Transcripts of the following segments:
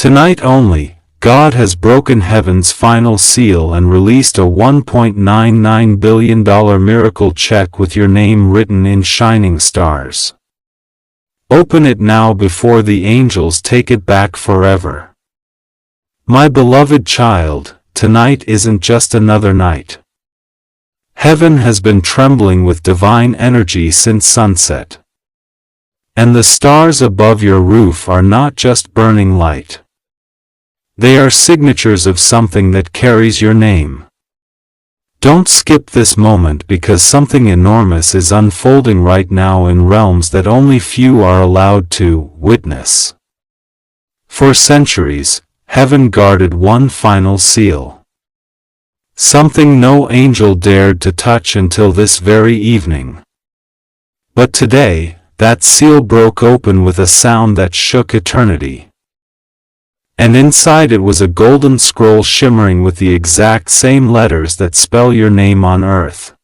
Tonight only, God has broken heaven's final seal and released a $1.99 billion miracle check with your name written in shining stars. Open it now before the angels take it back forever. My beloved child, tonight isn't just another night. Heaven has been trembling with divine energy since sunset. And the stars above your roof are not just burning light. They are signatures of something that carries your name. Don't skip this moment because something enormous is unfolding right now in realms that only few are allowed to witness. For centuries, heaven guarded one final seal. Something no angel dared to touch until this very evening. But today, that seal broke open with a sound that shook eternity. And inside it was a golden scroll shimmering with the exact same letters that spell your name on earth.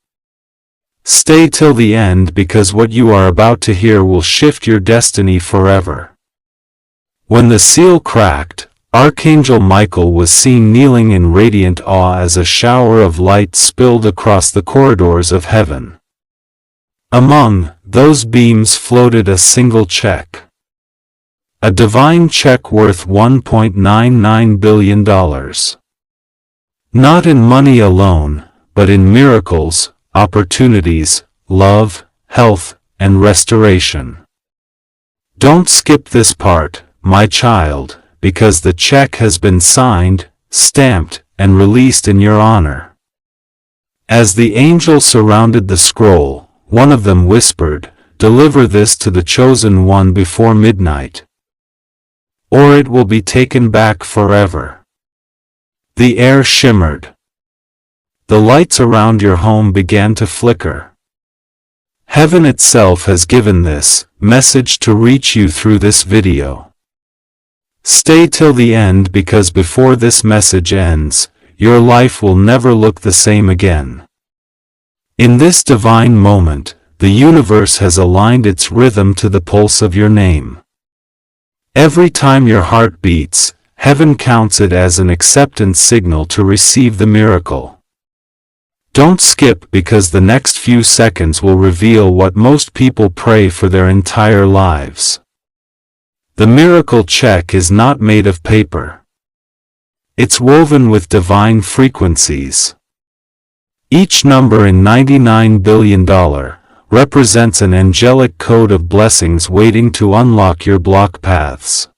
Stay till the end because what you are about to hear will shift your destiny forever. When the seal cracked, Archangel Michael was seen kneeling in radiant awe as a shower of light spilled across the corridors of heaven. Among those beams floated a single check. A divine check worth $1.99 billion. Not in money alone, but in miracles, opportunities, love, health, and restoration. Don't skip this part, my child, because the check has been signed, stamped, and released in your honor. As the angels surrounded the scroll, one of them whispered, "Deliver this to the chosen one before midnight, or it will be taken back forever." The air shimmered. The lights around your home began to flicker. Heaven itself has given this message to reach you through this video. Stay till the end because before this message ends, your life will never look the same again. In this divine moment, the universe has aligned its rhythm to the pulse of your name. Every time your heart beats, heaven counts it as an acceptance signal to receive the miracle. Don't skip because the next few seconds will reveal what most people pray for their entire lives. The miracle check is not made of paper. It's woven with divine frequencies. Each number in $99 billion represents an angelic code of blessings waiting to unlock your block paths.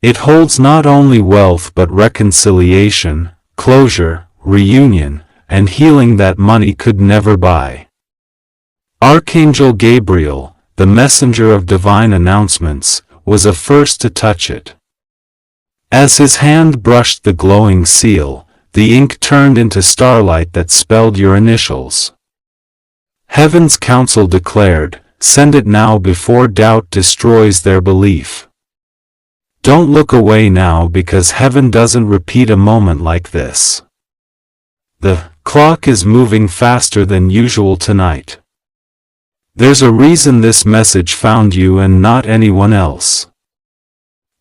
It holds not only wealth but reconciliation, closure, reunion, and healing that money could never buy. Archangel Gabriel, the messenger of divine announcements, was a first to touch it. As his hand brushed the glowing seal, the ink turned into starlight that spelled your initials. Heaven's counsel declared, "Send it now before doubt destroys their belief." Don't look away now because heaven doesn't repeat a moment like this. The clock is moving faster than usual tonight. There's a reason this message found you and not anyone else.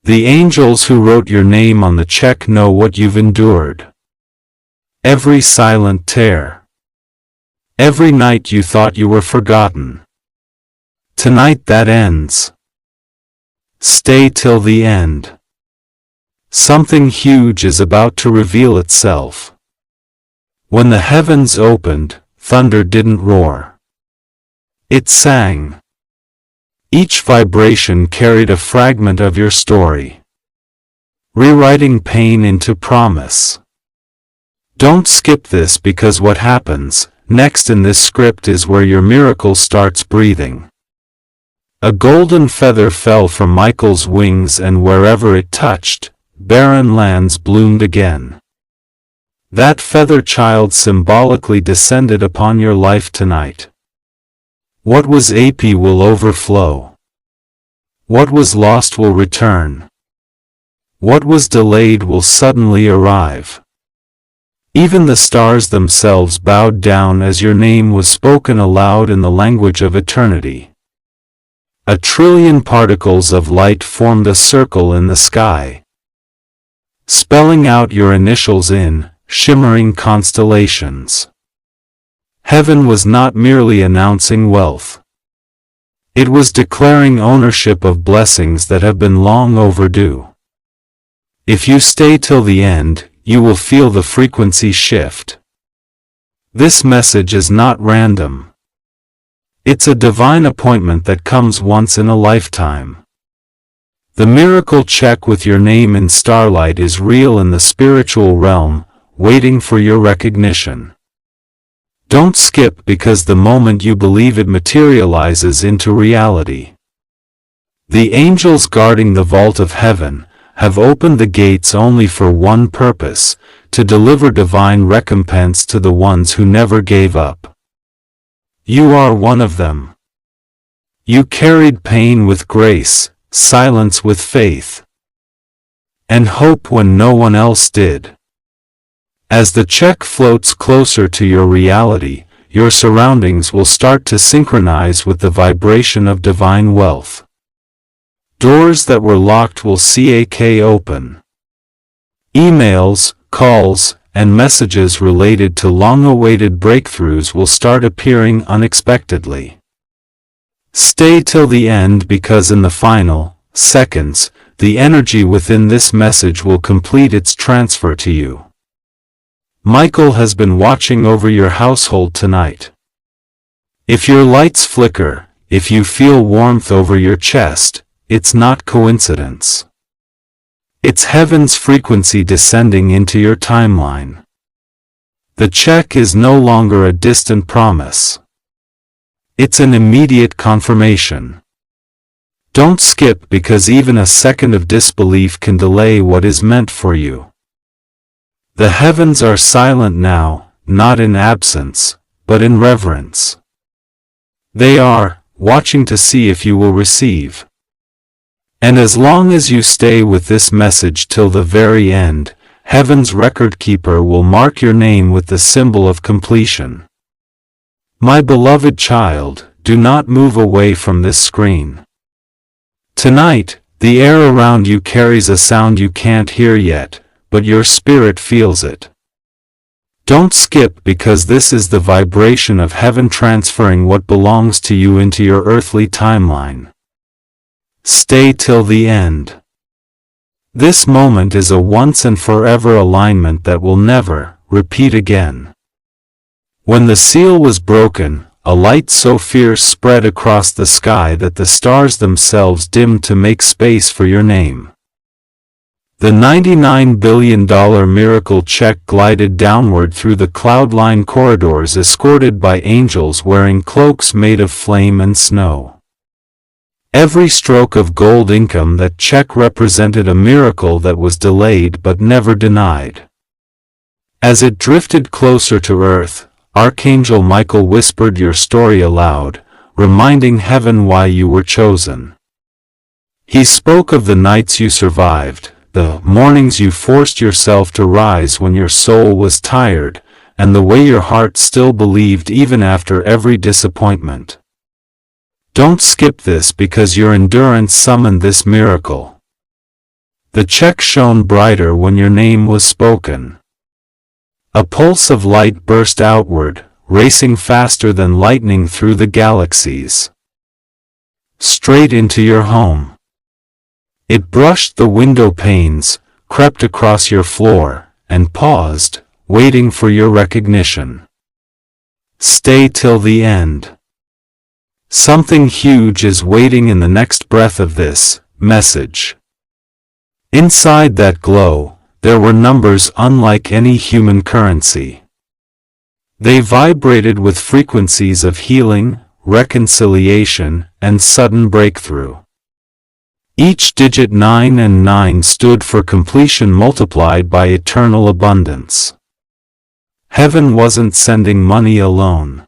The angels who wrote your name on the check know what you've endured. Every silent tear. Every night you thought you were forgotten. Tonight that ends. Stay till the end. Something huge is about to reveal itself. When the heavens opened, thunder didn't roar. It sang. Each vibration carried a fragment of your story, rewriting pain into promise. Don't skip this because what happens next in this script is where your miracle starts breathing. A golden feather fell from Michael's wings and wherever it touched, barren lands bloomed again. That feather child symbolically descended upon your life tonight. What was empty will overflow. What was lost will return. What was delayed will suddenly arrive. Even the stars themselves bowed down as your name was spoken aloud in the language of eternity. 1 trillion particles of light formed a circle in the sky, spelling out your initials in shimmering constellations. Heaven was not merely announcing wealth. It was declaring ownership of blessings that have been long overdue. If you stay till the end, you will feel the frequency shift. This message is not random. It's a divine appointment that comes once in a lifetime. The miracle check with your name in starlight is real in the spiritual realm, waiting for your recognition. Don't skip because the moment you believe it materializes into reality. The angels guarding the vault of heaven have opened the gates only for one purpose, to deliver divine recompense to the ones who never gave up. You are one of them. You carried pain with grace, silence with faith, and hope when no one else did. As the check floats closer to your reality, your surroundings will start to synchronize with the vibration of divine wealth. Doors that were locked will crack open. Emails, calls, and messages related to long-awaited breakthroughs will start appearing unexpectedly. Stay till the end because in the final seconds, the energy within this message will complete its transfer to you. Michael has been watching over your household tonight. If your lights flicker, if you feel warmth over your chest, it's not coincidence. It's heaven's frequency descending into your timeline. The check is no longer a distant promise. It's an immediate confirmation. Don't skip because even a second of disbelief can delay what is meant for you. The heavens are silent now, not in absence, but in reverence. They are watching to see if you will receive. And as long as you stay with this message till the very end, heaven's record keeper will mark your name with the symbol of completion. My beloved child, do not move away from this screen. Tonight, the air around you carries a sound you can't hear yet, but your spirit feels it. Don't skip because this is the vibration of heaven transferring what belongs to you into your earthly timeline. Stay till the end. This moment is a once and forever alignment that will never repeat again. When the seal was broken, a light so fierce spread across the sky that the stars themselves dimmed to make space for your name. The $99 billion miracle check glided downward through the cloud-lined corridors escorted by angels wearing cloaks made of flame and snow. Every stroke of gold income that check represented a miracle that was delayed but never denied. As it drifted closer to earth, Archangel Michael whispered your story aloud, reminding heaven why you were chosen. He spoke of the nights you survived, the mornings you forced yourself to rise when your soul was tired, and the way your heart still believed even after every disappointment. Don't skip this because your endurance summoned this miracle. The check shone brighter when your name was spoken. A pulse of light burst outward, racing faster than lightning through the galaxies. Straight into your home. It brushed the window panes, crept across your floor, and paused, waiting for your recognition. Stay till the end. Something huge is waiting in the next breath of this message. Inside that glow, there were numbers unlike any human currency. They vibrated with frequencies of healing, reconciliation, and sudden breakthrough. Each digit 9 and 9 stood for completion multiplied by eternal abundance. Heaven wasn't sending money alone.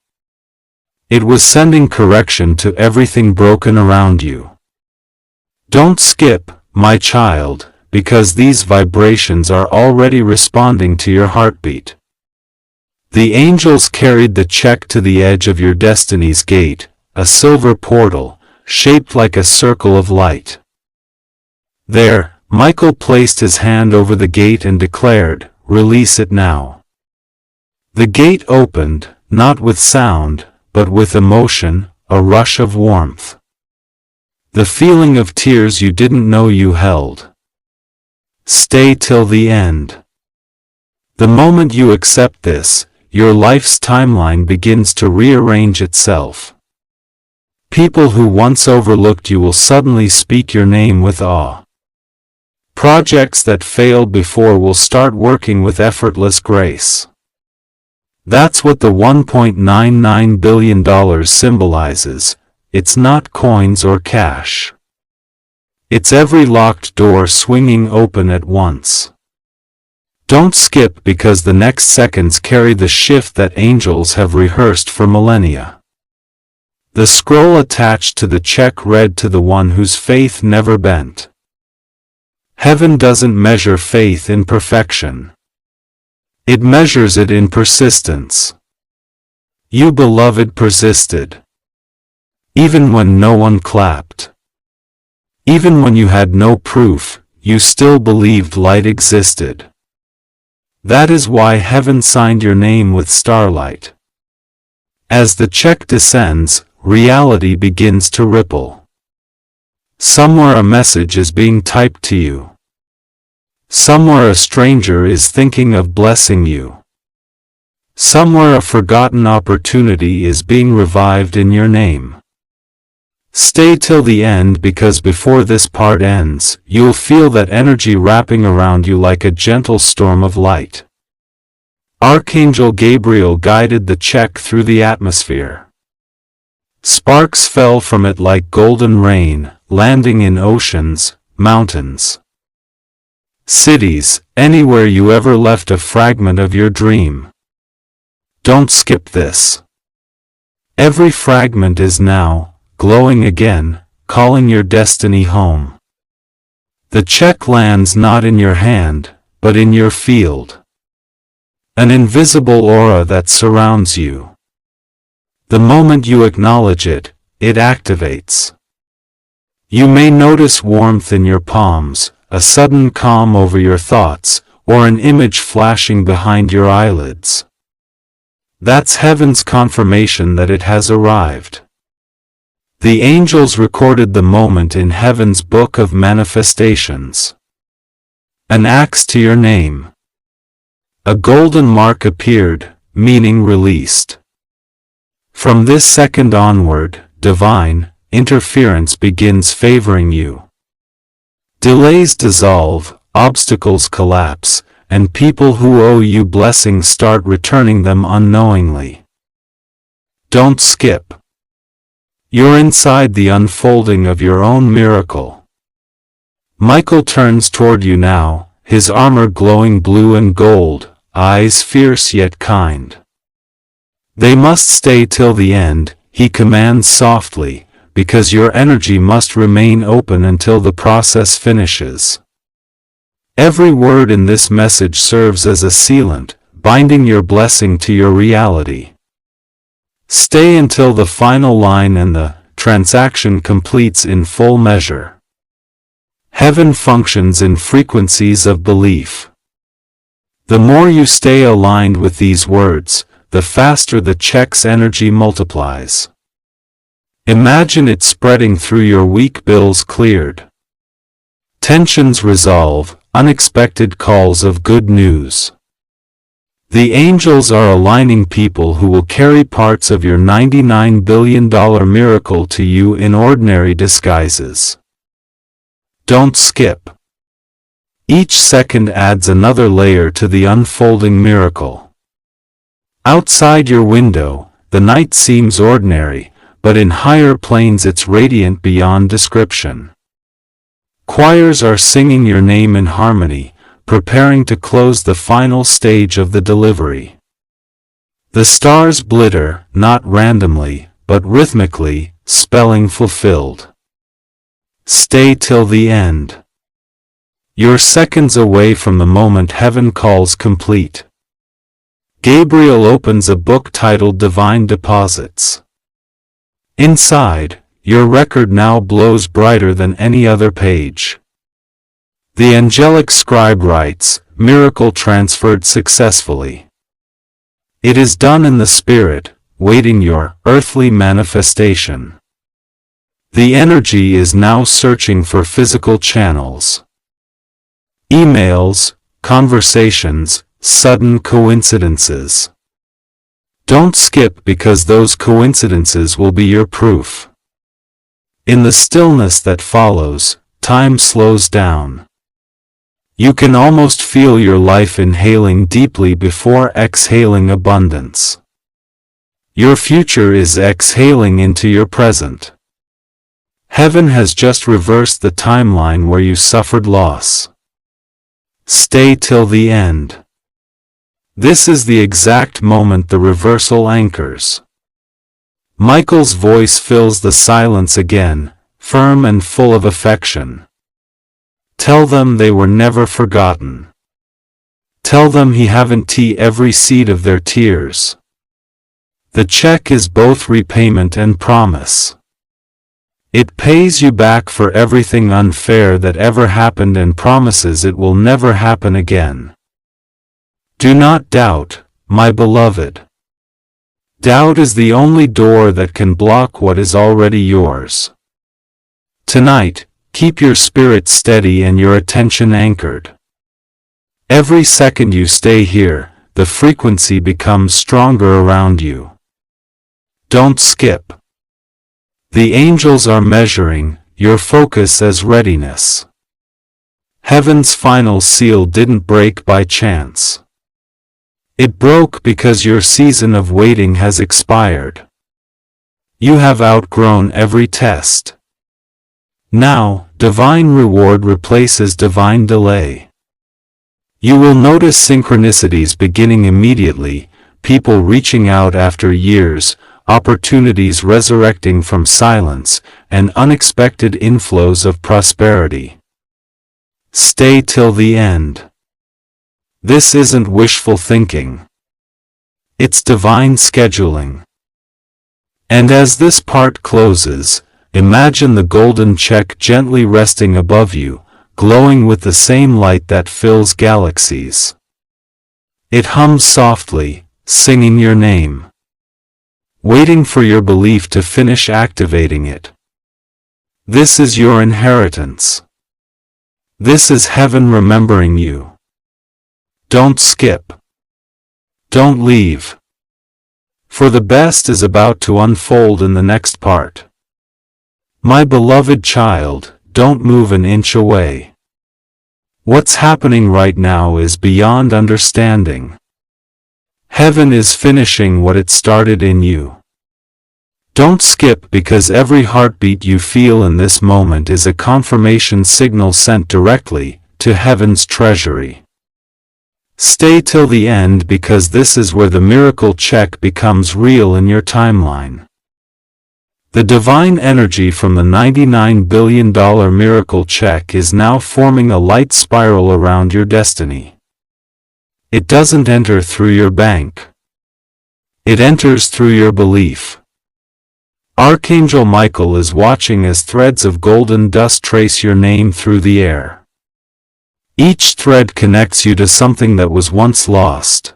It was sending correction to everything broken around you. Don't skip, my child, because these vibrations are already responding to your heartbeat. The angels carried the check to the edge of your destiny's gate, a silver portal, shaped like a circle of light. There, Michael placed his hand over the gate and declared, "Release it now." The gate opened, not with sound, but with emotion, a rush of warmth. The feeling of tears you didn't know you held. Stay till the end. The moment you accept this, your life's timeline begins to rearrange itself. People who once overlooked you will suddenly speak your name with awe. Projects that failed before will start working with effortless grace. That's what the $1.99 billion symbolizes. It's not coins or cash. It's every locked door swinging open at once. Don't skip, because the next seconds carry the shift that angels have rehearsed for millennia. The scroll attached to the check read, "To the one whose faith never bent." Heaven doesn't measure faith in perfection. It measures it in persistence. You, beloved, persisted. Even when no one clapped. Even when you had no proof, you still believed light existed. That is why heaven signed your name with starlight. As the check descends, reality begins to ripple. Somewhere a message is being typed to you. Somewhere a stranger is thinking of blessing you. Somewhere a forgotten opportunity is being revived in your name. Stay till the end, because before this part ends, you'll feel that energy wrapping around you like a gentle storm of light. Archangel Gabriel guided the check through the atmosphere. Sparks fell from it like golden rain, landing in oceans, mountains, cities, anywhere you ever left a fragment of your dream. Don't skip this. Every fragment is now glowing again, calling your destiny home. The check lands not in your hand, but in your field. An invisible aura that surrounds you. The moment you acknowledge it, it activates. You may notice warmth in your palms, a sudden calm over your thoughts, or an image flashing behind your eyelids. That's heaven's confirmation that it has arrived. The angels recorded the moment in heaven's book of manifestations. An axe to your name. A golden mark appeared, meaning released. From this second onward, divine interference begins favoring you. Delays dissolve, obstacles collapse, and people who owe you blessings start returning them unknowingly. Don't skip. You're inside the unfolding of your own miracle. Michael turns toward you now, his armor glowing blue and gold, eyes fierce yet kind. They must stay till the end, he commands softly, because your energy must remain open until the process finishes. Every word in this message serves as a sealant, binding your blessing to your reality. Stay until the final line and the transaction completes in full measure. Heaven functions in frequencies of belief. The more you stay aligned with these words, the faster the check's energy multiplies. Imagine it spreading through your week, bills cleared, tensions resolve, unexpected calls of good news. The angels are aligning people who will carry parts of your $99 billion miracle to you in ordinary disguises. Don't skip. Each second adds another layer to the unfolding miracle. Outside your window, the night seems ordinary, but in higher planes it's radiant beyond description. Choirs are singing your name in harmony, preparing to close the final stage of the delivery. The stars glitter, not randomly, but rhythmically, spelling fulfilled. Stay till the end. You're seconds away from the moment heaven calls complete. Gabriel opens a book titled Divine Deposits. Inside, your record now glows brighter than any other page. The angelic scribe writes, "Miracle transferred successfully." It is done in the spirit, waiting your earthly manifestation. The energy is now searching for physical channels. Emails, conversations, sudden coincidences. Don't skip, because those coincidences will be your proof. In the stillness that follows, time slows down. You can almost feel your life inhaling deeply before exhaling abundance. Your future is exhaling into your present. Heaven has just reversed the timeline where you suffered loss. Stay till the end. This is the exact moment the reversal anchors. Michael's voice fills the silence again, firm and full of affection. Tell them they were never forgotten. Tell them he haven't tea every seed of their tears. The check is both repayment and promise. It pays you back for everything unfair that ever happened and promises it will never happen again. Do not doubt, my beloved. Doubt is the only door that can block what is already yours. Tonight, keep your spirit steady and your attention anchored. Every second you stay here, the frequency becomes stronger around you. Don't skip. The angels are measuring your focus as readiness. Heaven's final seal didn't break by chance. It broke because your season of waiting has expired. You have outgrown every test. Now, divine reward replaces divine delay. You will notice synchronicities beginning immediately, people reaching out after years, opportunities resurrecting from silence, and unexpected inflows of prosperity. Stay till the end. This isn't wishful thinking. It's divine scheduling. And as this part closes, imagine the golden check gently resting above you, glowing with the same light that fills galaxies. It hums softly, singing your name, waiting for your belief to finish activating it. This is your inheritance. This is heaven remembering you. Don't skip. Don't leave. For the best is about to unfold in the next part. My beloved child, don't move an inch away. What's happening right now is beyond understanding. Heaven is finishing what it started in you. Don't skip, because every heartbeat you feel in this moment is a confirmation signal sent directly to heaven's treasury. Stay till the end, because this is where the miracle check becomes real in your timeline. The divine energy from the $99 billion miracle check is now forming a light spiral around your destiny. It doesn't enter through your bank. It enters through your belief. Archangel Michael is watching as threads of golden dust trace your name through the air. Each thread connects you to something that was once lost.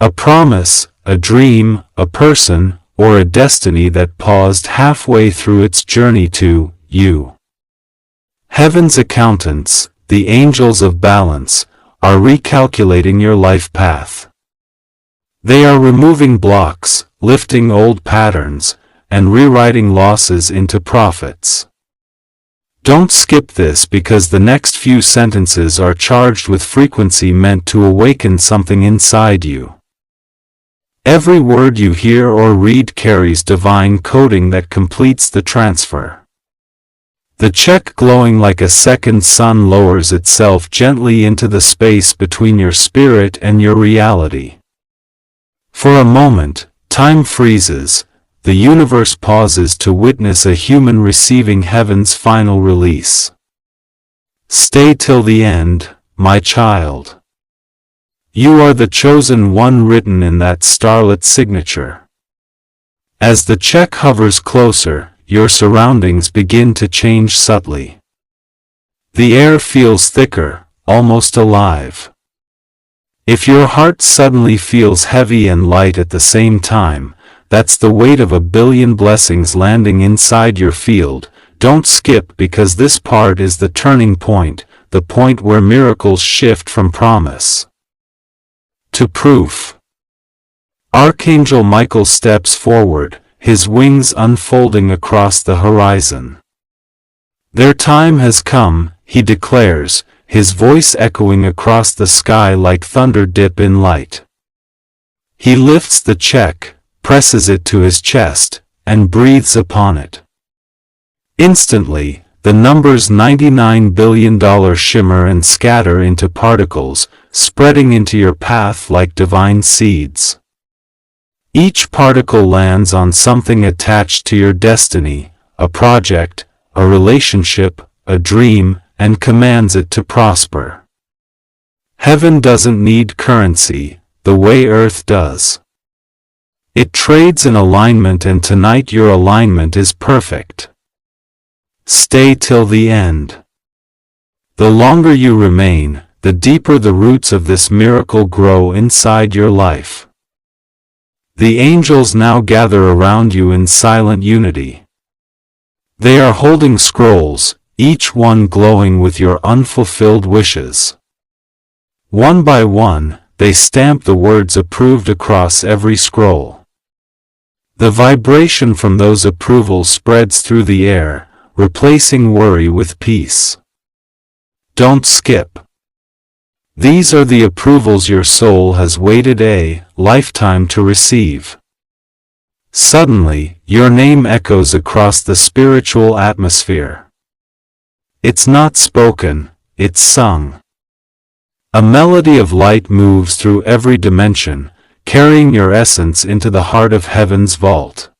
A promise, a dream, a person, or a destiny that paused halfway through its journey to you. Heaven's accountants, the angels of balance, are recalculating your life path. They are removing blocks, lifting old patterns, and rewriting losses into profits. Don't skip this, because the next few sentences are charged with frequency meant to awaken something inside you. Every word you hear or read carries divine coding that completes the transfer. The check, glowing like a second sun, lowers itself gently into the space between your spirit and your reality. For a moment, time freezes. The universe pauses to witness a human receiving heaven's final release. Stay till the end, my child. You are the chosen one written in that starlit signature. As the check hovers closer, your surroundings begin to change subtly. The air feels thicker, almost alive. If your heart suddenly feels heavy and light at the same time, that's the weight of 1 billion blessings landing inside your field. Don't skip, because this part is the turning point, the point where miracles shift from promise to proof. Archangel Michael steps forward, his wings unfolding across the horizon. Their time has come, he declares, his voice echoing across the sky like thunder dip in light. He lifts the check, presses it to his chest, and breathes upon it. Instantly, the numbers $99 billion shimmer and scatter into particles, spreading into your path like divine seeds. Each particle lands on something attached to your destiny, a project, a relationship, a dream, and commands it to prosper. Heaven doesn't need currency, the way earth does. It trades in alignment, and tonight your alignment is perfect. Stay till the end. The longer you remain, the deeper the roots of this miracle grow inside your life. The angels now gather around you in silent unity. They are holding scrolls, each one glowing with your unfulfilled wishes. One by one, they stamp the words approved across every scroll. The vibration from those approvals spreads through the air, replacing worry with peace. Don't skip. These are the approvals your soul has waited a lifetime to receive. Suddenly, your name echoes across the spiritual atmosphere. It's not spoken, it's sung. A melody of light moves through every dimension, carrying your essence into the heart of heaven's vault.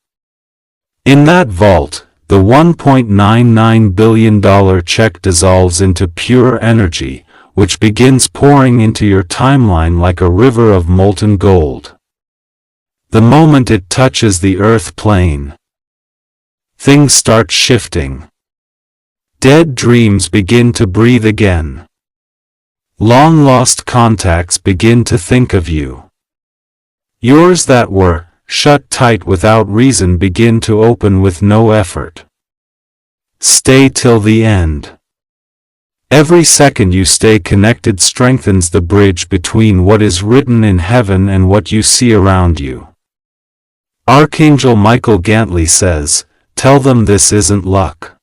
In that vault, the $1.99 billion check dissolves into pure energy, which begins pouring into your timeline like a river of molten gold. The moment it touches the earth plane, things start shifting. Dead dreams begin to breathe again. Long-lost contacts begin to think of you. Yours that were shut tight without reason begin to open with no effort. Stay till the end. Every second you stay connected strengthens the bridge between what is written in heaven and what you see around you. Archangel Michael gently says, "Tell them this isn't luck.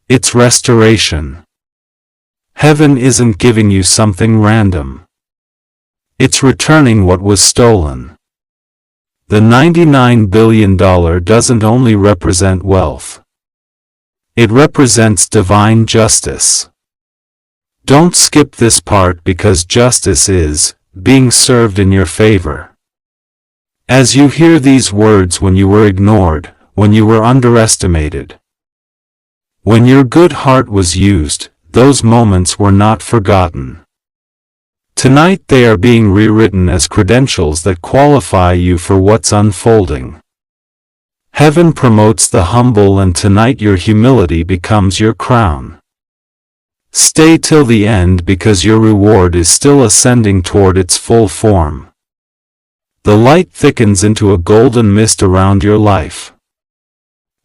It's restoration. Heaven isn't giving you something random. It's returning what was stolen." The $99 billion doesn't only represent wealth. It represents divine justice. Don't skip this part, because justice is being served in your favor. As you hear these words, when you were ignored, when you were underestimated, when your good heart was used, those moments were not forgotten. Tonight they are being rewritten as credentials that qualify you for what's unfolding. Heaven promotes the humble, and tonight your humility becomes your crown. Stay till the end, because your reward is still ascending toward its full form. The light thickens into a golden mist around your life.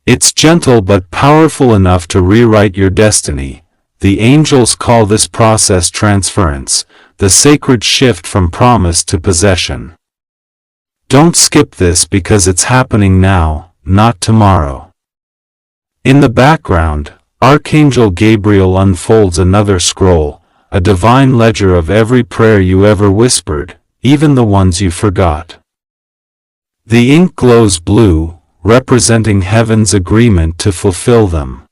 It's gentle but powerful enough to rewrite your destiny. The angels call this process transference, the sacred shift from promise to possession. Don't skip this, because it's happening now, not tomorrow. In the background, Archangel Gabriel unfolds another scroll, a divine ledger of every prayer you ever whispered, even the ones you forgot. The ink glows blue, representing heaven's agreement to fulfill them.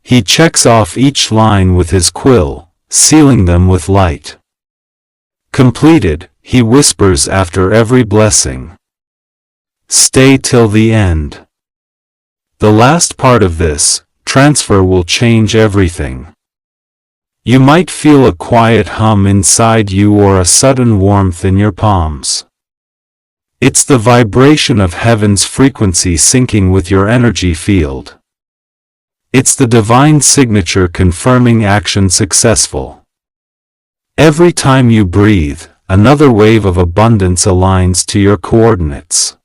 He checks off each line with his quill, sealing them with light. Completed, he whispers after every blessing. Stay till the end. The last part of this transfer will change everything. You might feel a quiet hum inside you or a sudden warmth in your palms. It's the vibration of heaven's frequency syncing with your energy field. It's the divine signature confirming action successful. Every time you breathe, another wave of abundance aligns to your coordinates.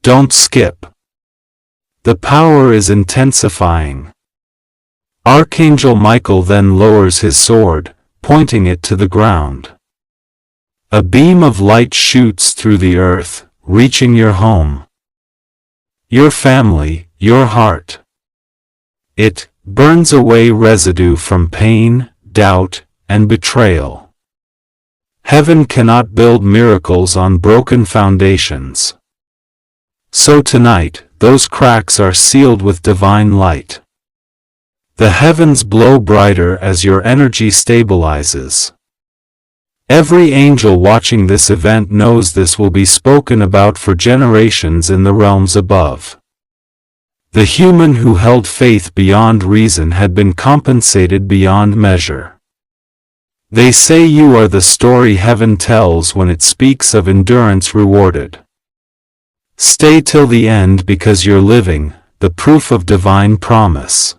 Don't skip. The power is intensifying. Archangel Michael then lowers his sword, pointing it to the ground. A beam of light shoots through the earth, reaching your home, your family, your heart. It burns away residue from pain, doubt, and betrayal. Heaven cannot build miracles on broken foundations. So tonight, those cracks are sealed with divine light. The heavens glow brighter as your energy stabilizes. Every angel watching this event knows this will be spoken about for generations in the realms above. The human who held faith beyond reason had been compensated beyond measure. They say you are the story heaven tells when it speaks of endurance rewarded. Stay till the end because you're living, the proof of divine promise.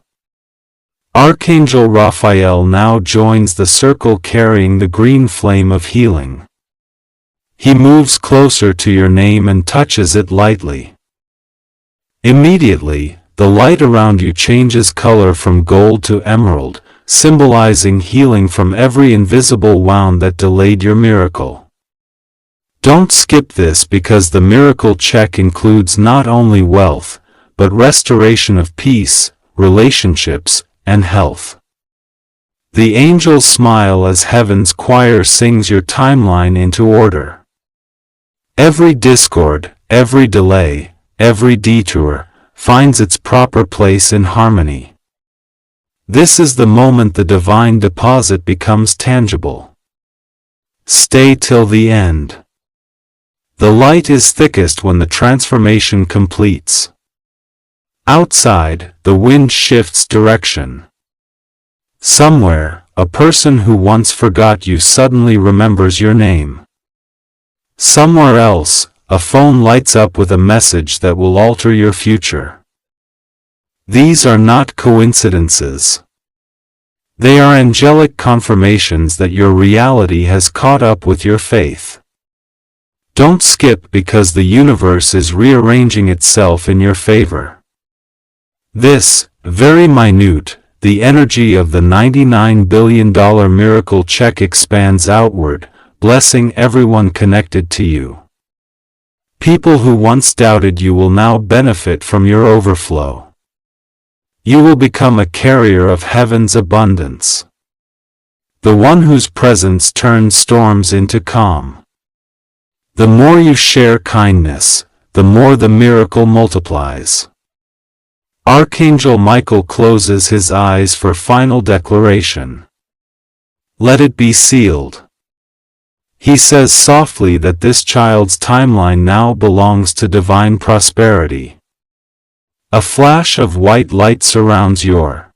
Archangel Raphael now joins the circle carrying the green flame of healing. He moves closer to your name and touches it lightly. Immediately, the light around you changes color from gold to emerald, symbolizing healing from every invisible wound that delayed your miracle. Don't skip this because the miracle check includes not only wealth, but restoration of peace, relationships, and health. The angels smile as heaven's choir sings your timeline into order. Every discord, every delay, every detour, finds its proper place in harmony. This is the moment the divine deposit becomes tangible. Stay till the end. The light is thickest when the transformation completes. Outside, the wind shifts direction. Somewhere, a person who once forgot you suddenly remembers your name. Somewhere else, a phone lights up with a message that will alter your future. These are not coincidences. They are angelic confirmations that your reality has caught up with your faith. Don't skip because the universe is rearranging itself in your favor. This, very minute, the energy of the $99 billion miracle check expands outward, blessing everyone connected to you. People who once doubted you will now benefit from your overflow. You will become a carrier of heaven's abundance. The one whose presence turns storms into calm. The more you share kindness, the more the miracle multiplies. Archangel Michael closes his eyes for final declaration. Let it be sealed. He says softly that this child's timeline now belongs to divine prosperity. A flash of white light surrounds your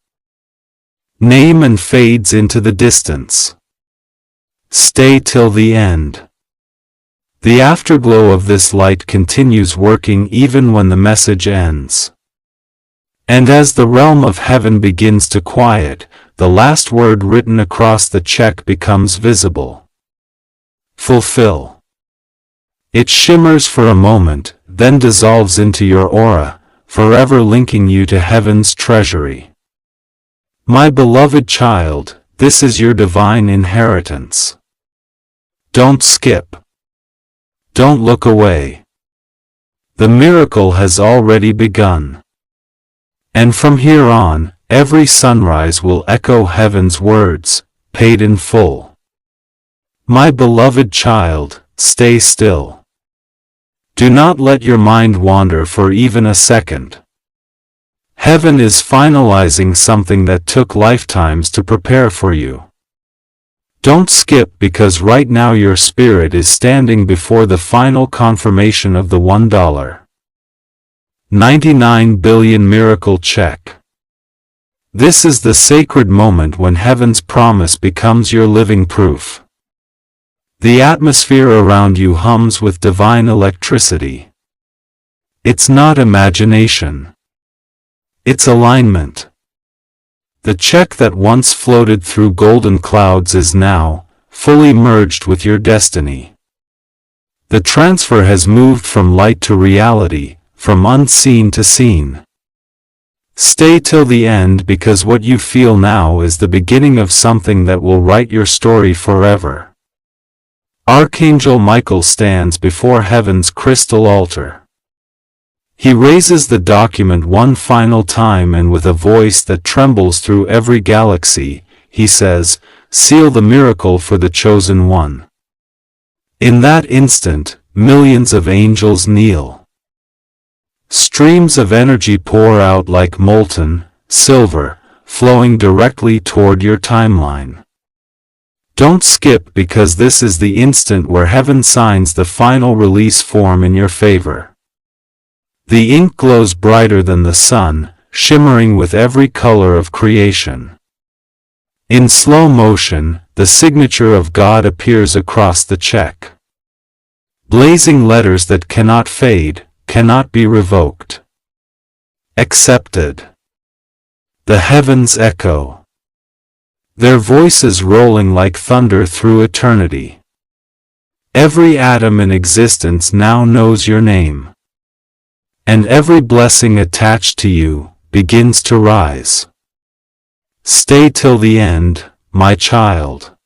name and fades into the distance. Stay till the end. The afterglow of this light continues working even when the message ends. And as the realm of heaven begins to quiet, the last word written across the check becomes visible. Fulfill. It shimmers for a moment, then dissolves into your aura, forever linking you to heaven's treasury. My beloved child, this is your divine inheritance. Don't skip. Don't look away. The miracle has already begun. And from here on, every sunrise will echo heaven's words, paid in full. My beloved child, stay still. Do not let your mind wander for even a second. Heaven is finalizing something that took lifetimes to prepare for you. Don't skip because right now your spirit is standing before the final confirmation of the $1.99 billion miracle check. This is the sacred moment when heaven's promise becomes your living proof. The atmosphere around you hums with divine electricity. It's not imagination. It's alignment. The check that once floated through golden clouds is now fully merged with your destiny. The transfer has moved from light to reality, from unseen to seen. Stay till the end, because what you feel now is the beginning of something that will write your story forever. Archangel Michael stands before heaven's crystal altar. He raises the document one final time, and with a voice that trembles through every galaxy, he says, "Seal the miracle for the chosen one." In that instant, millions of angels kneel. Streams of energy pour out like molten silver, flowing directly toward your timeline. Don't skip, because this is the instant where heaven signs the final release form in your favor. The ink glows brighter than the sun, shimmering with every color of creation. In slow motion, the signature of God appears across the check. Blazing letters that cannot fade, cannot be revoked. Accepted. The heavens echo, their voices rolling like thunder through eternity. Every atom in existence now knows your name. And every blessing attached to you begins to rise. Stay till the end, my child.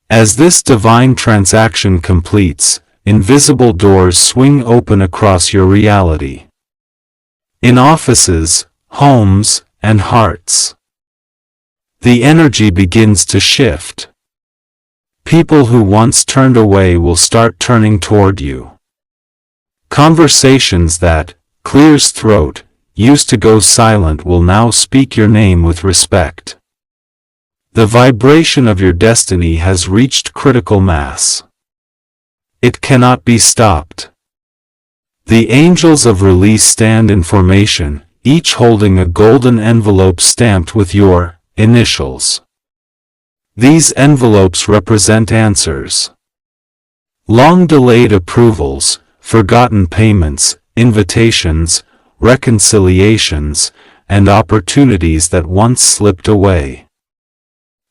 As this divine transaction completes, invisible doors swing open across your reality. In offices, homes, and hearts, the energy begins to shift. People who once turned away will start turning toward you. Conversations that, clear's throat, used to go silent will now speak your name with respect. The vibration of your destiny has reached critical mass. It cannot be stopped. The angels of release stand in formation, each holding a golden envelope stamped with your initials. These envelopes represent answers. Long-delayed approvals, forgotten payments, invitations, reconciliations, and opportunities that once slipped away.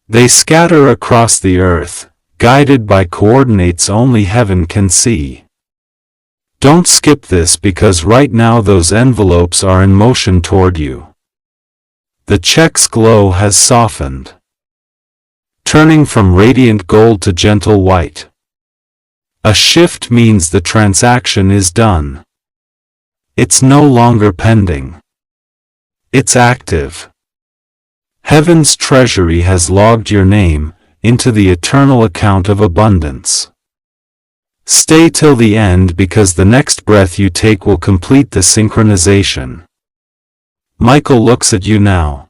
They scatter across the earth, guided by coordinates only heaven can see. Don't skip this, because right now those envelopes are in motion toward you. The check's glow has softened, turning from radiant gold to gentle white. A shift means the transaction is done. It's no longer pending. It's active. Heaven's treasury has logged your name into the eternal account of abundance. Stay till the end, because the next breath you take will complete the synchronization. Michael looks at you now.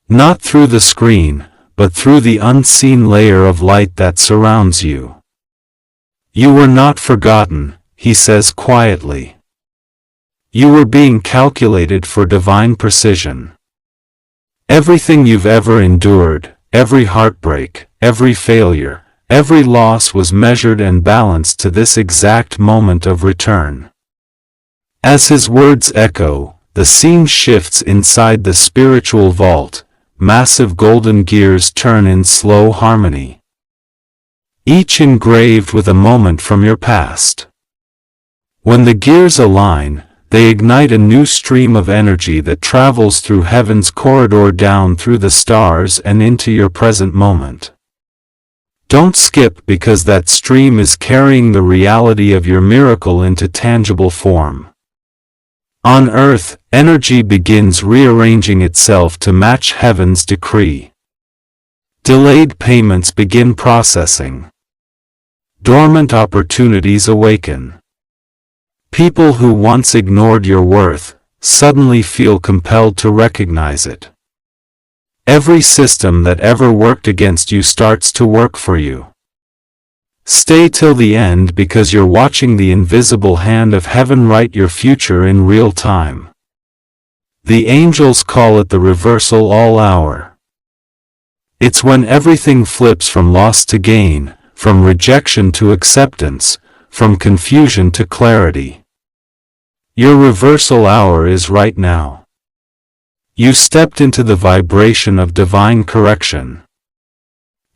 Not through the screen, but through the unseen layer of light that surrounds you. You were not forgotten, he says quietly. You were being calculated for divine precision. Everything you've ever endured, every heartbreak, every failure, every loss was measured and balanced to this exact moment of return. As his words echo, the scene shifts inside the spiritual vault. Massive golden gears turn in slow harmony, each engraved with a moment from your past. When the gears align, they ignite a new stream of energy that travels through heaven's corridor, down through the stars and into your present moment. Don't skip, because that stream is carrying the reality of your miracle into tangible form. On earth, energy begins rearranging itself to match heaven's decree. Delayed payments begin processing. Dormant opportunities awaken. People who once ignored your worth suddenly feel compelled to recognize it. Every system that ever worked against you starts to work for you. Stay till the end, because you're watching the invisible hand of heaven write your future in real time. The angels call it the reversal all hour. It's when everything flips from loss to gain, from rejection to acceptance, from confusion to clarity. Your reversal hour is right now. You stepped into the vibration of divine correction.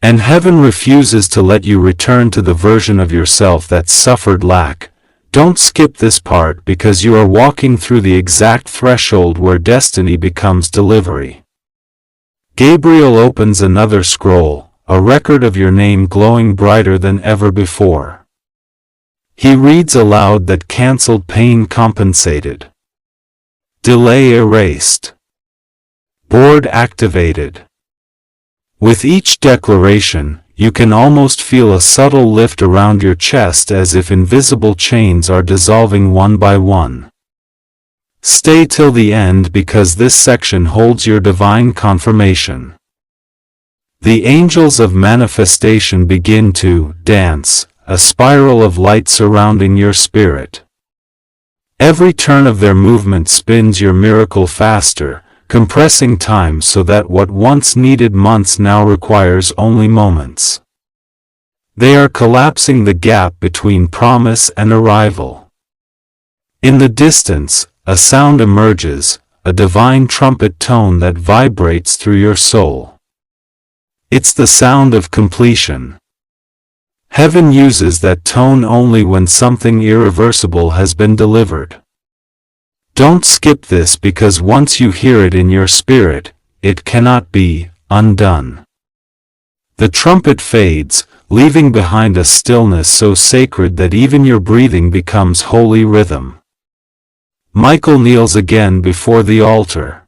And heaven refuses to let you return to the version of yourself that suffered lack. Don't skip this part because you are walking through the exact threshold where destiny becomes delivery. Gabriel opens another scroll, a record of your name glowing brighter than ever before. He reads aloud that canceled pain compensated. Delay erased. Board activated. With each declaration, you can almost feel a subtle lift around your chest as if invisible chains are dissolving one by one. Stay till the end because this section holds your divine confirmation. The angels of manifestation begin to dance, a spiral of light surrounding your spirit. Every turn of their movement spins your miracle faster, compressing time so that what once needed months now requires only moments. They are collapsing the gap between promise and arrival. In the distance, a sound emerges, a divine trumpet tone that vibrates through your soul. It's the sound of completion. Heaven uses that tone only when something irreversible has been delivered. Don't skip this because once you hear it in your spirit, it cannot be undone. The trumpet fades, leaving behind a stillness so sacred that even your breathing becomes holy rhythm. Michael kneels again before the altar,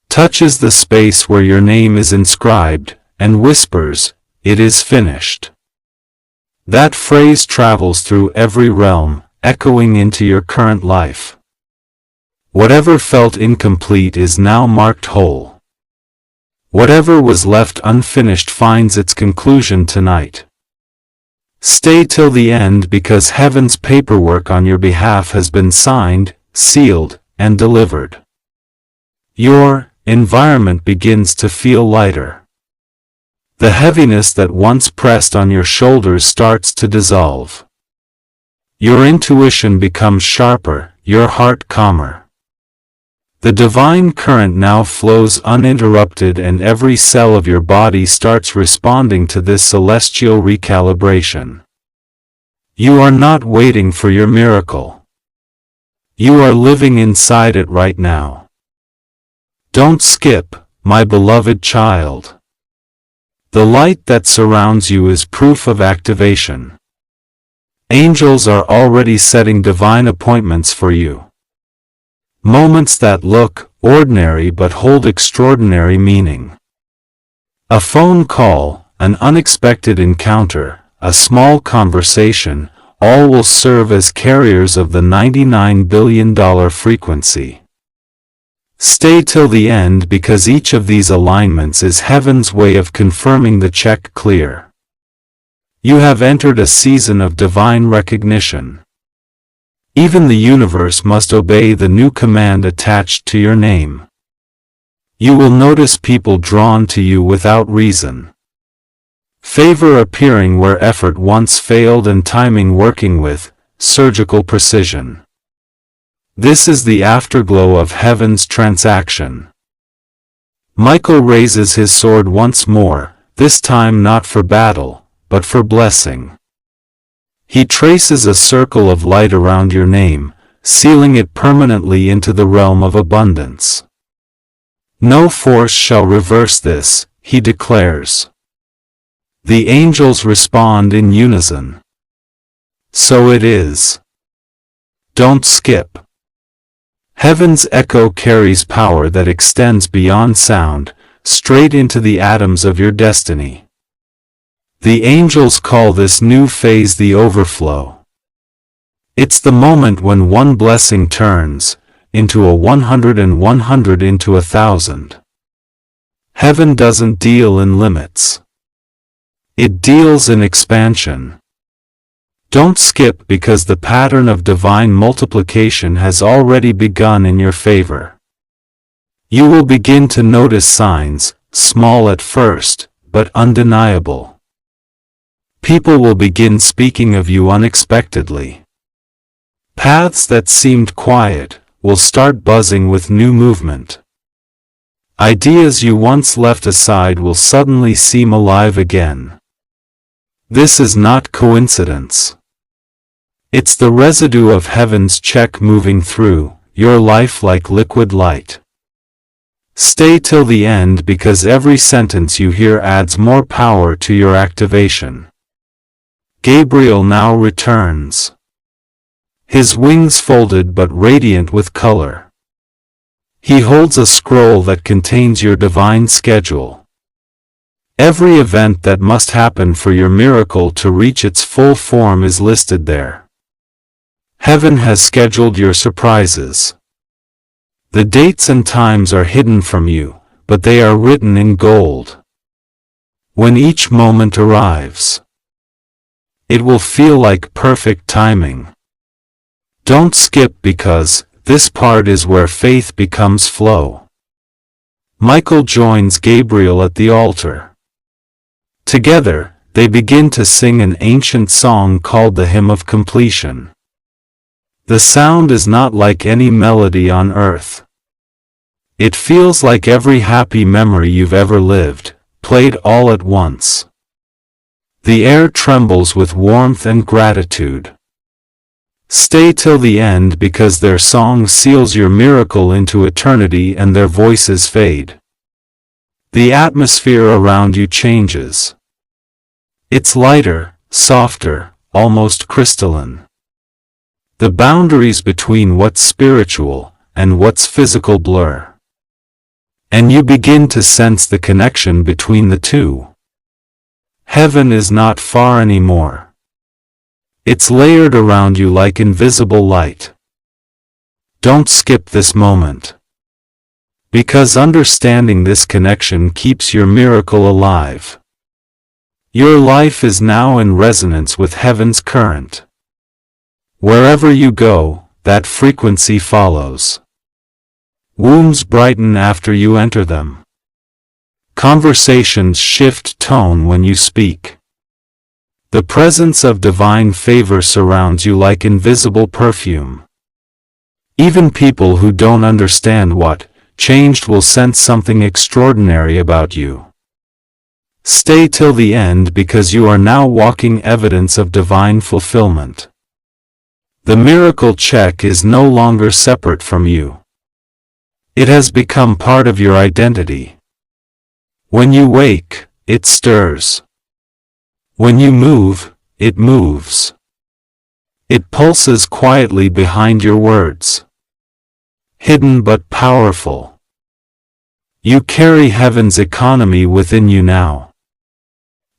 touches the space where your name is inscribed, and whispers, "It is finished." That phrase travels through every realm, echoing into your current life. Whatever felt incomplete is now marked whole. Whatever was left unfinished finds its conclusion tonight. Stay till the end because heaven's paperwork on your behalf has been signed, sealed, and delivered. Your environment begins to feel lighter. The heaviness that once pressed on your shoulders starts to dissolve. Your intuition becomes sharper, your heart calmer. The divine current now flows uninterrupted and every cell of your body starts responding to this celestial recalibration. You are not waiting for your miracle. You are living inside it right now. Don't skip, my beloved child. The light that surrounds you is proof of activation. Angels are already setting divine appointments for you. Moments that look ordinary but hold extraordinary meaning. A phone call, an unexpected encounter, a small conversation, all will serve as carriers of the $99 billion frequency. Stay till the end because each of these alignments is heaven's way of confirming the check clear. You have entered a season of divine recognition. Even the universe must obey the new command attached to your name. You will notice people drawn to you without reason. Favor appearing where effort once failed and timing working with surgical precision. This is the afterglow of heaven's transaction. Michael raises his sword once more, this time not for battle, but for blessing. He traces a circle of light around your name, sealing it permanently into the realm of abundance. No force shall reverse this, he declares. The angels respond in unison. So it is. Don't skip. Heaven's echo carries power that extends beyond sound, straight into the atoms of your destiny. The angels call this new phase the overflow. It's the moment when one blessing turns into a 100 and 100 into 1,000. Heaven doesn't deal in limits. It deals in expansion. Don't skip because the pattern of divine multiplication has already begun in your favor. You will begin to notice signs, small at first, but undeniable. People will begin speaking of you unexpectedly. Paths that seemed quiet will start buzzing with new movement. Ideas you once left aside will suddenly seem alive again. This is not coincidence. It's the residue of heaven's check moving through your life like liquid light. Stay till the end because every sentence you hear adds more power to your activation. Gabriel now returns. His wings folded but radiant with color. He holds a scroll that contains your divine schedule. Every event that must happen for your miracle to reach its full form is listed there. Heaven has scheduled your surprises. The dates and times are hidden from you, but they are written in gold. When each moment arrives, it will feel like perfect timing. Don't skip because this part is where faith becomes flow. Michael joins Gabriel at the altar. Together, they begin to sing an ancient song called the Hymn of Completion. The sound is not like any melody on earth. It feels like every happy memory you've ever lived, played all at once. The air trembles with warmth and gratitude. Stay till the end because their song seals your miracle into eternity and their voices fade. The atmosphere around you changes. It's lighter, softer, almost crystalline. The boundaries between what's spiritual and what's physical blur. And you begin to sense the connection between the two. Heaven is not far anymore. It's layered around you like invisible light. Don't skip this moment. Because understanding this connection keeps your miracle alive. Your life is now in resonance with heaven's current. Wherever you go, that frequency follows. Wombs brighten after you enter them. Conversations shift tone when you speak. The presence of divine favor surrounds you like invisible perfume. Even people who don't understand what changed will sense something extraordinary about you. Stay till the end because you are now walking evidence of divine fulfillment. The miracle check is no longer separate from you. It has become part of your identity. When you wake, it stirs. When you move, it moves. It pulses quietly behind your words. Hidden but powerful. You carry heaven's economy within you now.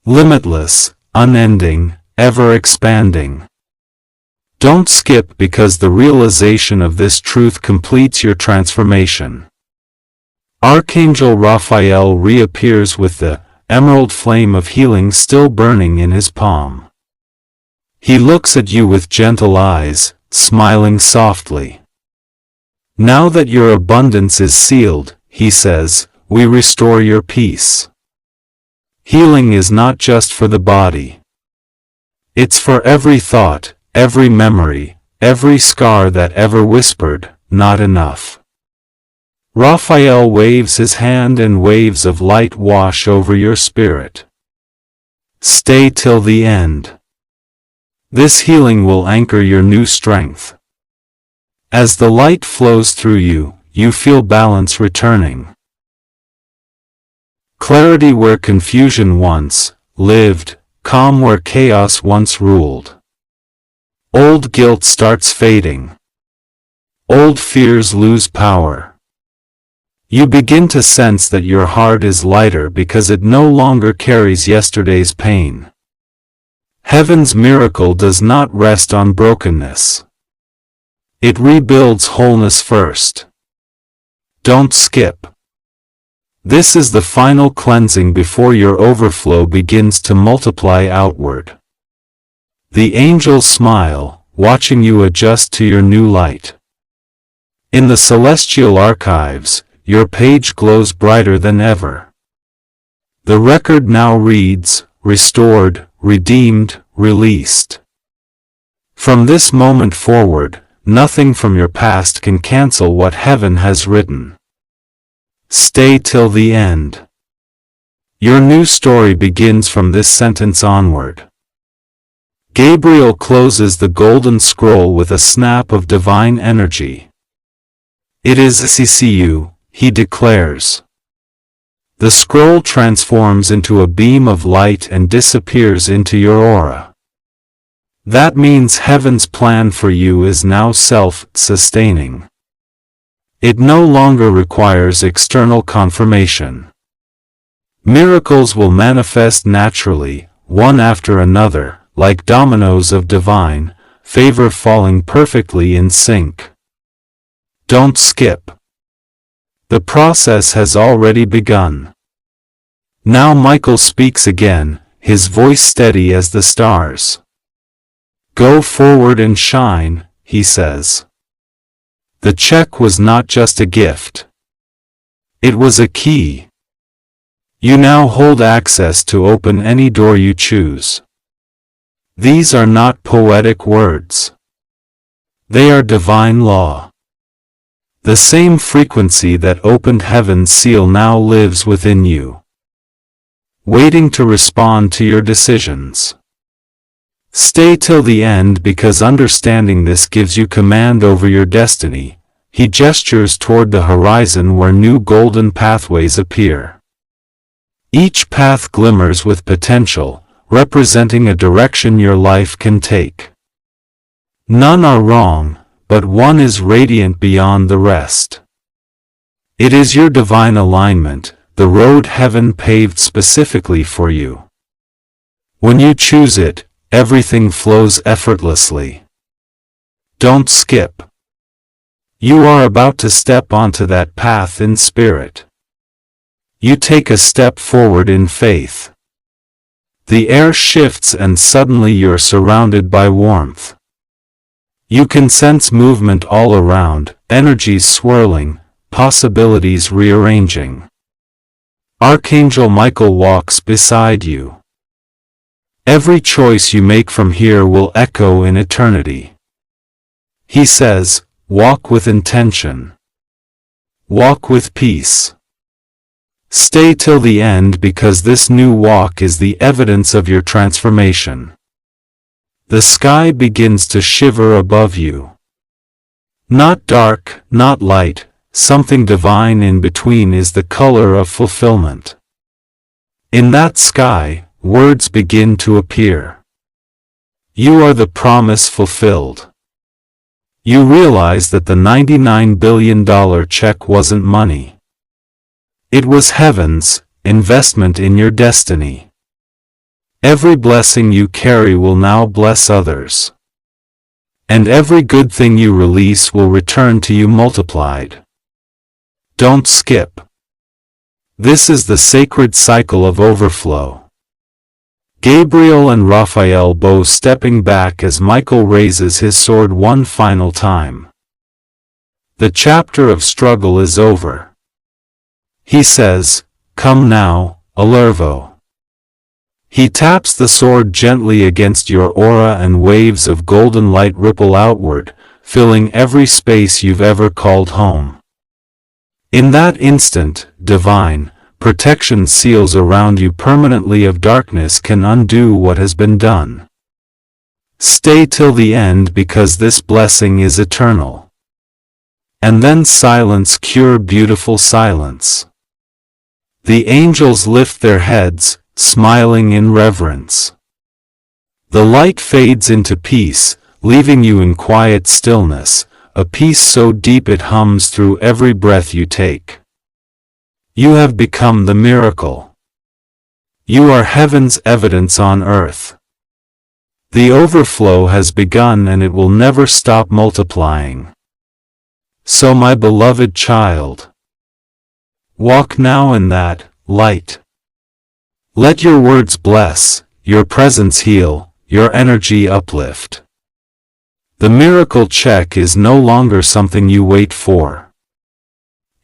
Limitless, unending, ever expanding. Don't skip because the realization of this truth completes your transformation. Archangel Raphael reappears with the emerald flame of healing still burning in his palm. He looks at you with gentle eyes, smiling softly. Now that your abundance is sealed, he says, we restore your peace. Healing is not just for the body. It's for every thought, every memory, every scar that ever whispered, not enough. Raphael waves his hand and waves of light wash over your spirit. Stay till the end. This healing will anchor your new strength. As the light flows through you, you feel balance returning. Clarity where confusion once lived, calm where chaos once ruled. Old guilt starts fading. Old fears lose power. You begin to sense that your heart is lighter because it no longer carries yesterday's pain. Heaven's miracle does not rest on brokenness. It rebuilds wholeness first. Don't skip. This is the final cleansing before your overflow begins to multiply outward. The angels smile, watching you adjust to your new light. In the celestial archives, your page glows brighter than ever. The record now reads, restored, redeemed, released. From this moment forward, nothing from your past can cancel what heaven has written. Stay till the end. Your new story begins from this sentence onward. Gabriel closes the golden scroll with a snap of divine energy. It is CCU, he declares. The scroll transforms into a beam of light and disappears into your aura. That means heaven's plan for you is now self-sustaining. It no longer requires external confirmation. Miracles will manifest naturally, one after another, like dominoes of divine favor falling perfectly in sync. Don't skip. The process has already begun. Now Michael speaks again, his voice steady as the stars. Go forward and shine, he says. The check was not just a gift. It was a key. You now hold access to open any door you choose. These are not poetic words. They are divine law. The same frequency that opened heaven's seal now lives within you, waiting to respond to your decisions. Stay till the end because understanding this gives you command over your destiny. He gestures toward the horizon where new golden pathways appear. Each path glimmers with potential, representing a direction your life can take. None are wrong, but one is radiant beyond the rest. It is your divine alignment, the road heaven paved specifically for you. When you choose it, everything flows effortlessly. Don't skip. You are about to step onto that path in spirit. You take a step forward in faith. The air shifts and suddenly you're surrounded by warmth. You can sense movement all around, energies swirling, possibilities rearranging. Archangel Michael walks beside you. Every choice you make from here will echo in eternity. He says, walk with intention. Walk with peace. Stay till the end because this new walk is the evidence of your transformation. The sky begins to shiver above you. Not dark, not light, something divine in between is the color of fulfillment. In that sky, words begin to appear. You are the promise fulfilled. You realize that the $99 billion check wasn't money. It was heaven's investment in your destiny. Every blessing you carry will now bless others. And every good thing you release will return to you multiplied. Don't skip. This is the sacred cycle of overflow. Gabriel and Raphael bow stepping back as Michael raises his sword one final time. The chapter of struggle is over. He says, "Come now, Alervo." He taps the sword gently against your aura and waves of golden light ripple outward, filling every space you've ever called home. In that instant, divine protection seals around you permanently of darkness can undo what has been done. Stay till the end because this blessing is eternal. And then silence cure beautiful silence. The angels lift their heads, smiling in reverence. The light fades into peace, leaving you in quiet stillness, a peace so deep it hums through every breath you take. You have become the miracle. You are heaven's evidence on earth. The overflow has begun and it will never stop multiplying. So my beloved child, walk now in that light. Let your words bless, your presence heal, your energy uplift. The miracle check is no longer something you wait for.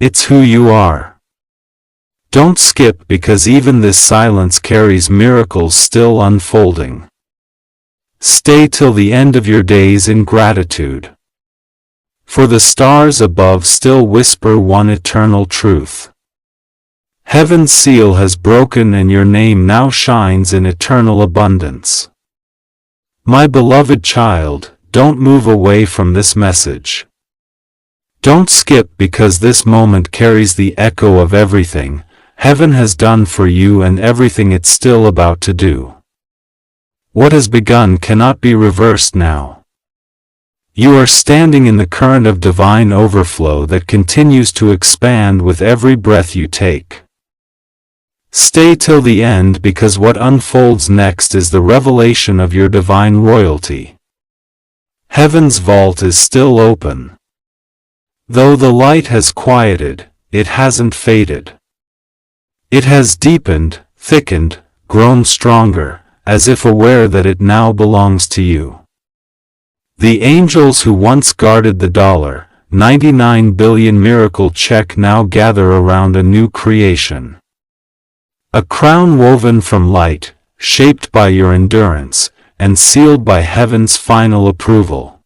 It's who you are. Don't skip because even this silence carries miracles still unfolding. Stay till the end of your days in gratitude. For the stars above still whisper one eternal truth. Heaven's seal has broken and your name now shines in eternal abundance. My beloved child, don't move away from this message. Don't skip because this moment carries the echo of everything Heaven has done for you and everything it's still about to do. What has begun cannot be reversed now. You are standing in the current of divine overflow that continues to expand with every breath you take. Stay till the end because what unfolds next is the revelation of your divine royalty. Heaven's vault is still open. Though the light has quieted, it hasn't faded. It has deepened, thickened, grown stronger, as if aware that it now belongs to you. The angels who once guarded the $99 billion miracle check now gather around a new creation. A crown woven from light, shaped by your endurance, and sealed by heaven's final approval.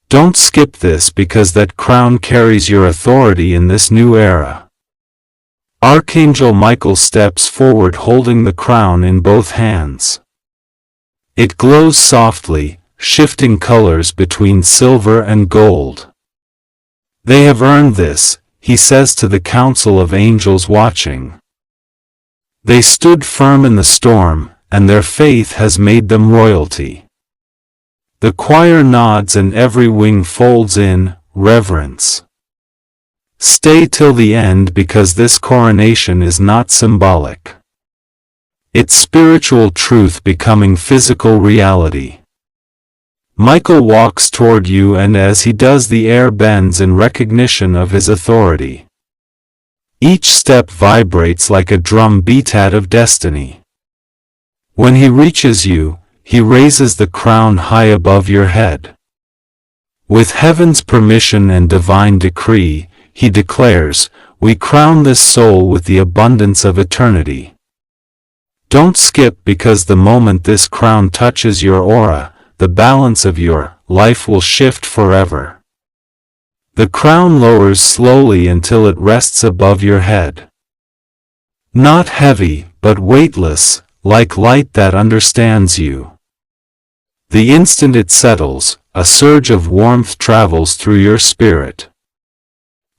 Don't skip this because that crown carries your authority in this new era. Archangel Michael steps forward holding the crown in both hands. It glows softly, shifting colors between silver and gold. They have earned this, he says to the council of angels watching. They stood firm in the storm, and their faith has made them royalty. The choir nods and every wing folds in reverence. Stay till the end because this coronation is not symbolic. It's spiritual truth becoming physical reality. Michael walks toward you and as he does the air bends in recognition of his authority. Each step vibrates like a drum beat of destiny. When he reaches you, he raises the crown high above your head. With heaven's permission and divine decree, he declares, we crown this soul with the abundance of eternity. Don't skip because the moment this crown touches your aura, the balance of your life will shift forever. The crown lowers slowly until it rests above your head. Not heavy, but weightless, like light that understands you. The instant it settles, a surge of warmth travels through your spirit.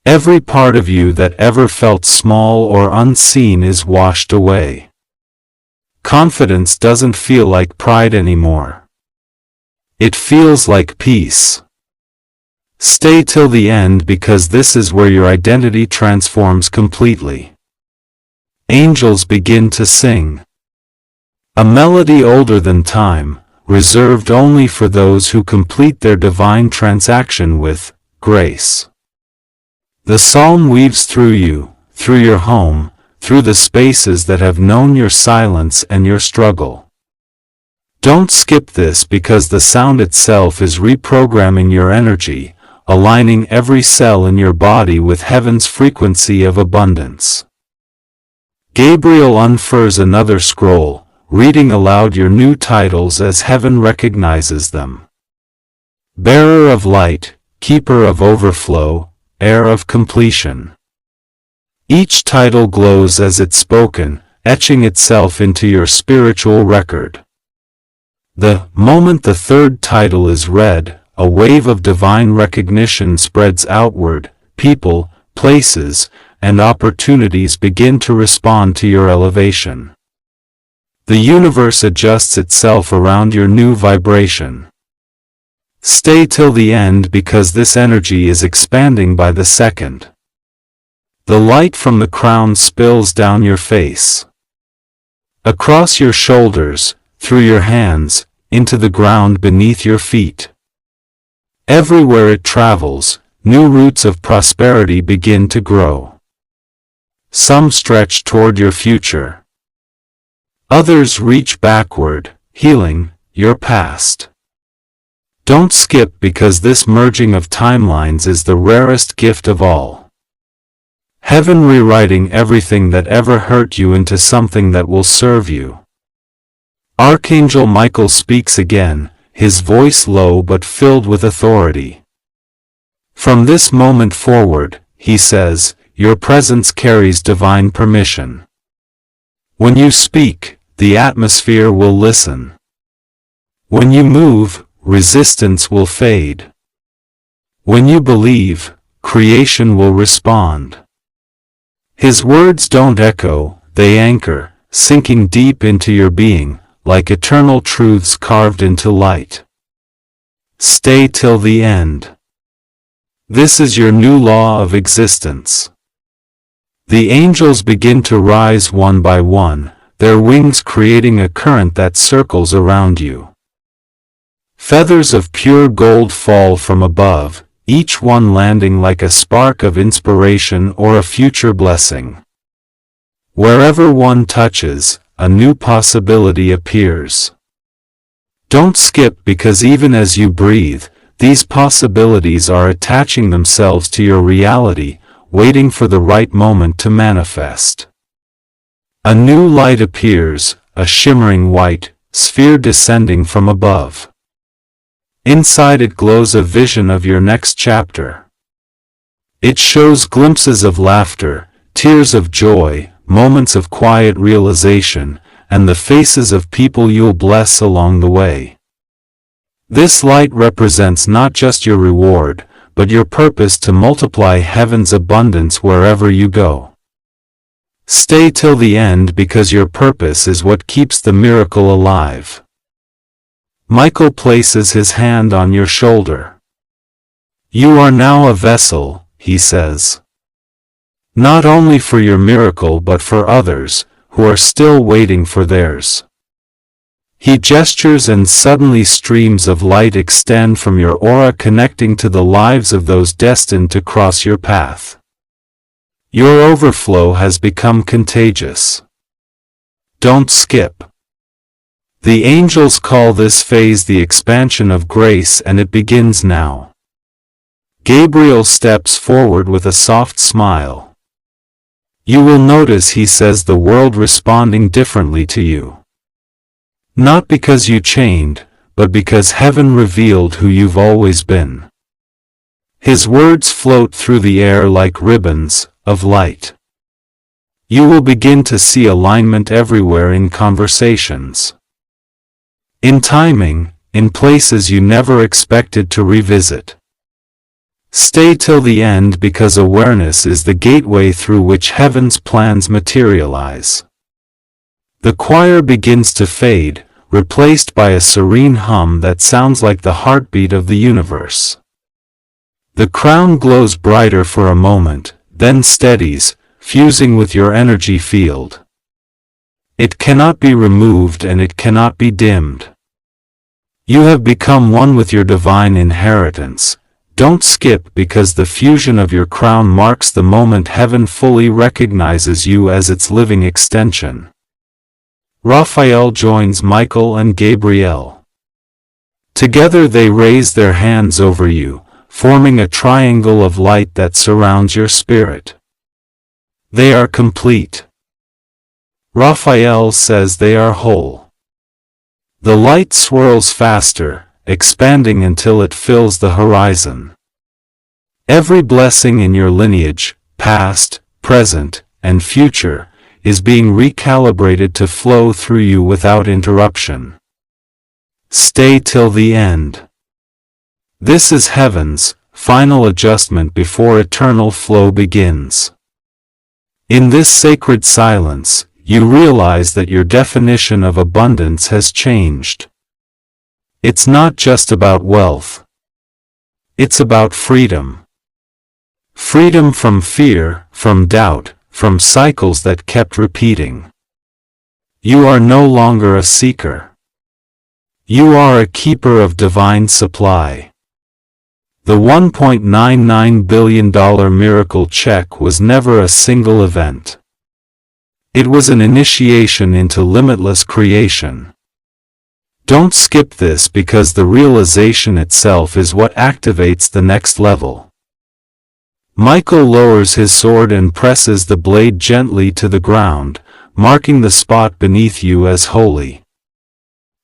Every part of you that ever felt small or unseen is washed away. Confidence doesn't feel like pride anymore. It feels like peace. Stay till the end because this is where your identity transforms completely. Angels begin to sing. A melody older than time, reserved only for those who complete their divine transaction with grace. The psalm weaves through you, through your home, through the spaces that have known your silence and your struggle. Don't skip this because the sound itself is reprogramming your energy, aligning every cell in your body with heaven's frequency of abundance. Gabriel unfurls another scroll, reading aloud your new titles as heaven recognizes them. Bearer of light, keeper of overflow, heir of completion. Each title glows as it's spoken, etching itself into your spiritual record. The moment the third title is read, a wave of divine recognition spreads outward, people, places, and opportunities begin to respond to your elevation. The universe adjusts itself around your new vibration. Stay till the end because this energy is expanding by the second. The light from the crown spills down your face. Across your shoulders, through your hands, into the ground beneath your feet. Everywhere it travels, new roots of prosperity begin to grow. Some stretch toward your future. Others reach backward, healing your past. Don't skip because this merging of timelines is the rarest gift of all. Heaven rewriting everything that ever hurt you into something that will serve you. Archangel Michael speaks again, his voice low but filled with authority. From this moment forward, he says, your presence carries divine permission. When you speak, the atmosphere will listen. When you move, resistance will fade. When you believe, creation will respond. His words don't echo, they anchor, sinking deep into your being, like eternal truths carved into light. Stay till the end. This is your new law of existence. The angels begin to rise one by one, their wings creating a current that circles around you. Feathers of pure gold fall from above, each one landing like a spark of inspiration or a future blessing. Wherever one touches, a new possibility appears. Don't skip, because even as you breathe, these possibilities are attaching themselves to your reality, waiting for the right moment to manifest. A new light appears, a shimmering white sphere descending from above. Inside it glows a vision of your next chapter. It shows glimpses of laughter, tears of joy, moments of quiet realization, and the faces of people you'll bless along the way. This light represents not just your reward, but your purpose to multiply heaven's abundance wherever you go. Stay till the end, because your purpose is what keeps the miracle alive. Michael places his hand on your shoulder. You are now a vessel, he says. Not only for your miracle but for others, who are still waiting for theirs. He gestures and suddenly streams of light extend from your aura, connecting to the lives of those destined to cross your path. Your overflow has become contagious. Don't skip. The angels call this phase the expansion of grace, and it begins now. Gabriel steps forward with a soft smile. You will notice he says the world responding differently to you. Not because you changed, but because heaven revealed who you've always been. His words float through the air like ribbons of light. You will begin to see alignment everywhere, in conversations, in timing, in places you never expected to revisit. Stay till the end, because awareness is the gateway through which heaven's plans materialize. The choir begins to fade, replaced by a serene hum that sounds like the heartbeat of the universe. The crown glows brighter for a moment, then steadies, fusing with your energy field. It cannot be removed and it cannot be dimmed. You have become one with your divine inheritance. Don't skip, because the fusion of your crown marks the moment heaven fully recognizes you as its living extension. Raphael joins Michael and Gabriel. Together they raise their hands over you, forming a triangle of light that surrounds your spirit. They are complete. Raphael says they are whole. The light swirls faster, expanding until it fills the horizon. Every blessing in your lineage, past, present, and future, is being recalibrated to flow through you without interruption. Stay till the end. This is heaven's final adjustment before eternal flow begins. In this sacred silence, you realize that your definition of abundance has changed. It's not just about wealth. It's about freedom. Freedom from fear, from doubt, from cycles that kept repeating. You are no longer a seeker. You are a keeper of divine supply. The $1.99 billion miracle check was never a single event. It was an initiation into limitless creation. Don't skip this, because the realization itself is what activates the next level. Michael lowers his sword and presses the blade gently to the ground, marking the spot beneath you as holy.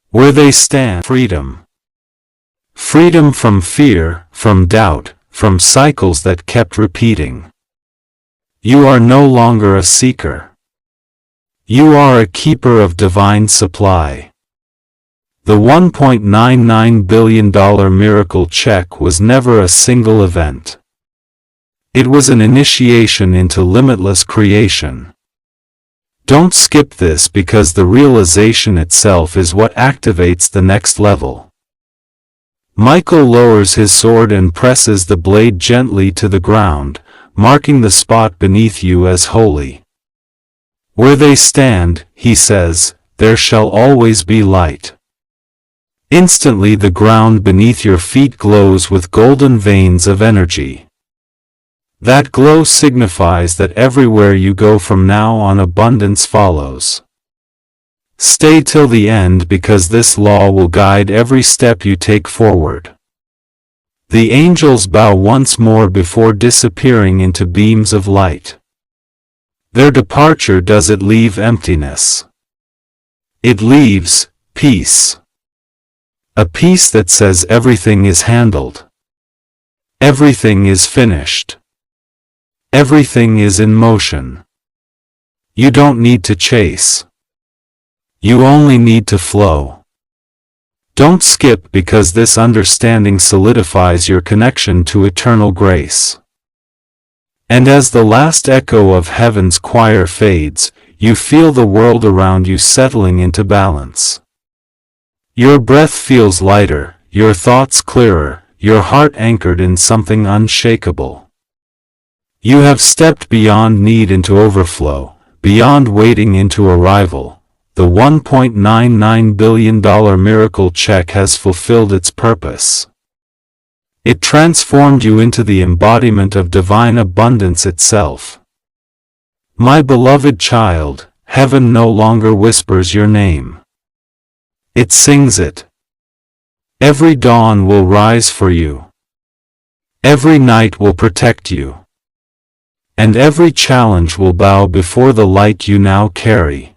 Where they stand, freedom. Freedom from fear, from doubt, from cycles that kept repeating. You are no longer a seeker. You are a keeper of divine supply. The $1.99 billion miracle check was never a single event. It was an initiation into limitless creation. Don't skip this because the realization itself is what activates the next level. Michael lowers his sword and presses the blade gently to the ground, marking the spot beneath you as holy. Where they stand, he says, there shall always be light. Instantly the ground beneath your feet glows with golden veins of energy. That glow signifies that everywhere you go from now on abundance follows. Stay till the end because this law will guide every step you take forward. The angels bow once more before disappearing into beams of light. Their departure doesn't leave emptiness. It leaves peace. A peace that says everything is handled. Everything is finished. Everything is in motion. You don't need to chase. You only need to flow. Don't skip because this understanding solidifies your connection to eternal grace. And as the last echo of heaven's choir fades, you feel the world around you settling into balance. Your breath feels lighter, your thoughts clearer, your heart anchored in something unshakable. You have stepped beyond need into overflow, beyond waiting into arrival. The $1.99 billion miracle check has fulfilled its purpose. It transformed you into the embodiment of divine abundance itself. My beloved child, heaven no longer whispers your name. It sings it. Every dawn will rise for you. Every night will protect you. And every challenge will bow before the light you now carry.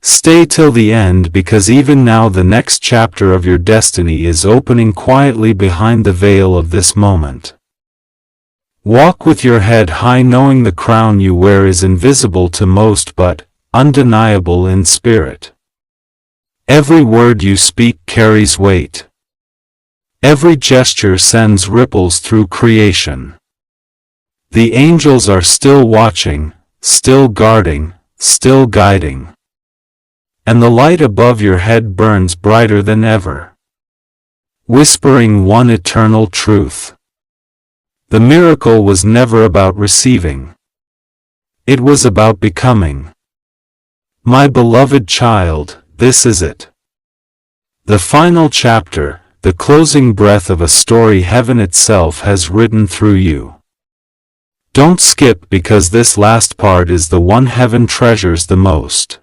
Stay till the end because even now the next chapter of your destiny is opening quietly behind the veil of this moment. Walk with your head high knowing the crown you wear is invisible to most but undeniable in spirit. Every word you speak carries weight. Every gesture sends ripples through creation. The angels are still watching, still guarding, still guiding. And the light above your head burns brighter than ever, whispering one eternal truth. The miracle was never about receiving. It was about becoming. My beloved child, this is it. The final chapter, the closing breath of a story heaven itself has written through you. Don't skip because this last part is the one heaven treasures the most.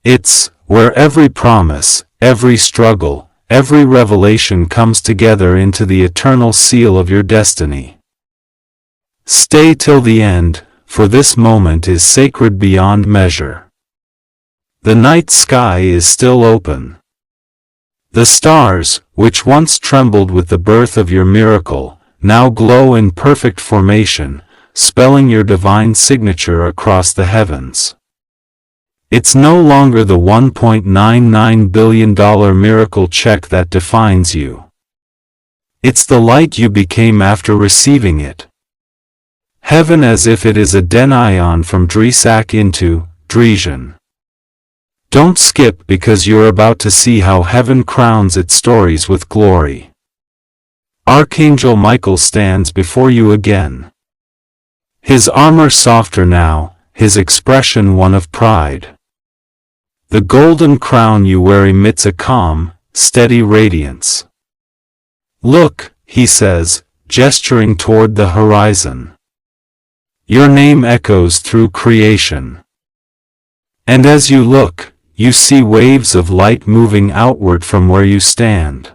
It's where every promise, every struggle, every revelation comes together into the eternal seal of your destiny. Stay till the end, for this moment is sacred beyond measure. The night sky is still open. The stars, which once trembled with the birth of your miracle, now glow in perfect formation, spelling your divine signature across the heavens. It's no longer the $1.99 billion miracle check that defines you. It's the light you became after receiving it. Heaven as if it is a denion from Drisak into Dresian. Don't skip because you're about to see how heaven crowns its stories with glory. Archangel Michael stands before you again. His armor softer now, his expression one of pride. The golden crown you wear emits a calm, steady radiance. Look, he says, gesturing toward the horizon. Your name echoes through creation. And as you look, you see waves of light moving outward from where you stand.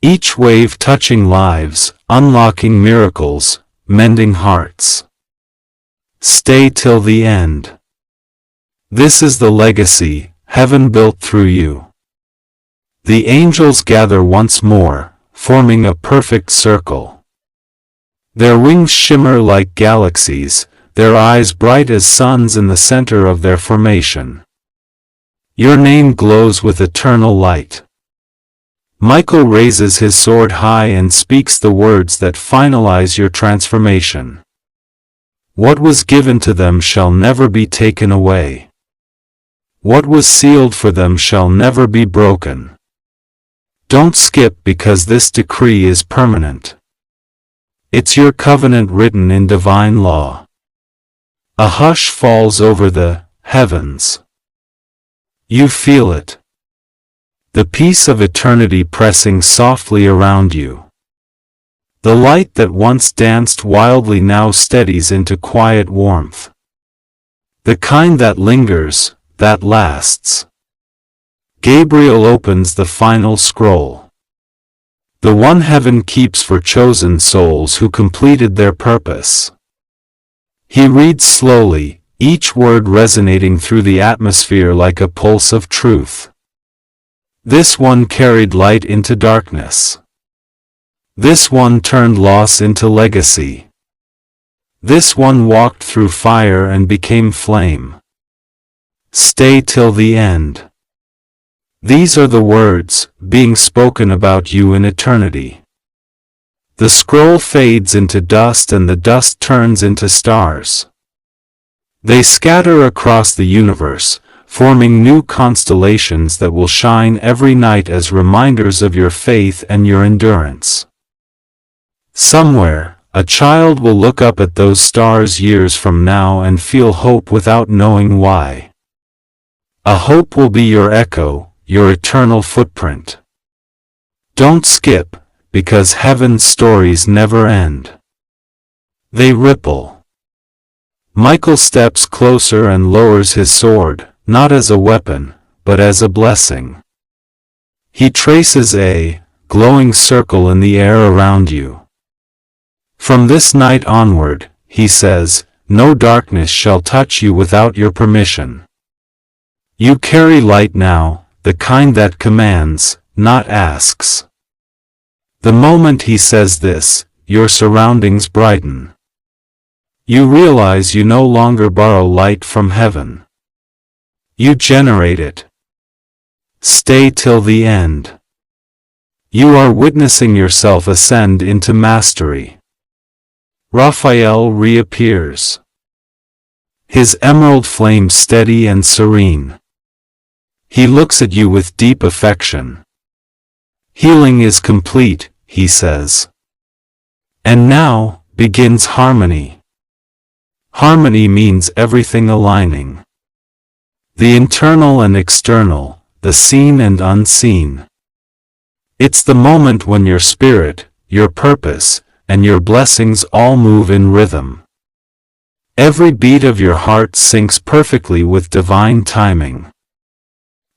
Each wave touching lives, unlocking miracles, mending hearts. Stay till the end. This is the legacy heaven built through you. The angels gather once more, forming a perfect circle. Their wings shimmer like galaxies, their eyes bright as suns in the center of their formation. Your name glows with eternal light. Michael raises his sword high and speaks the words that finalize your transformation. What was given to them shall never be taken away. What was sealed for them shall never be broken. Don't skip because this decree is permanent. It's your covenant written in divine law. A hush falls over the heavens. You feel it. The peace of eternity pressing softly around you. The light that once danced wildly now steadies into quiet warmth. The kind that lingers, that lasts. Gabriel opens the final scroll. The one heaven keeps for chosen souls who completed their purpose. He reads slowly, each word resonating through the atmosphere like a pulse of truth. This one carried light into darkness. This one turned loss into legacy. This one walked through fire and became flame. Stay till the end. These are the words, being spoken about you in eternity. The scroll fades into dust and the dust turns into stars. They scatter across the universe, forming new constellations that will shine every night as reminders of your faith and your endurance. Somewhere, a child will look up at those stars years from now and feel hope without knowing why. A hope will be your echo, your eternal footprint. Don't skip, because heaven's stories never end. They ripple. Michael steps closer and lowers his sword, not as a weapon, but as a blessing. He traces a glowing circle in the air around you. From this night onward, he says, no darkness shall touch you without your permission. You carry light now, the kind that commands, not asks. The moment he says this, your surroundings brighten. You realize you no longer borrow light from heaven. You generate it. Stay till the end. You are witnessing yourself ascend into mastery. Raphael reappears. His emerald flame steady and serene. He looks at you with deep affection. Healing is complete, he says. And now, begins harmony. Harmony means everything aligning. The internal and external, the seen and unseen. It's the moment when your spirit, your purpose, and your blessings all move in rhythm. Every beat of your heart syncs perfectly with divine timing.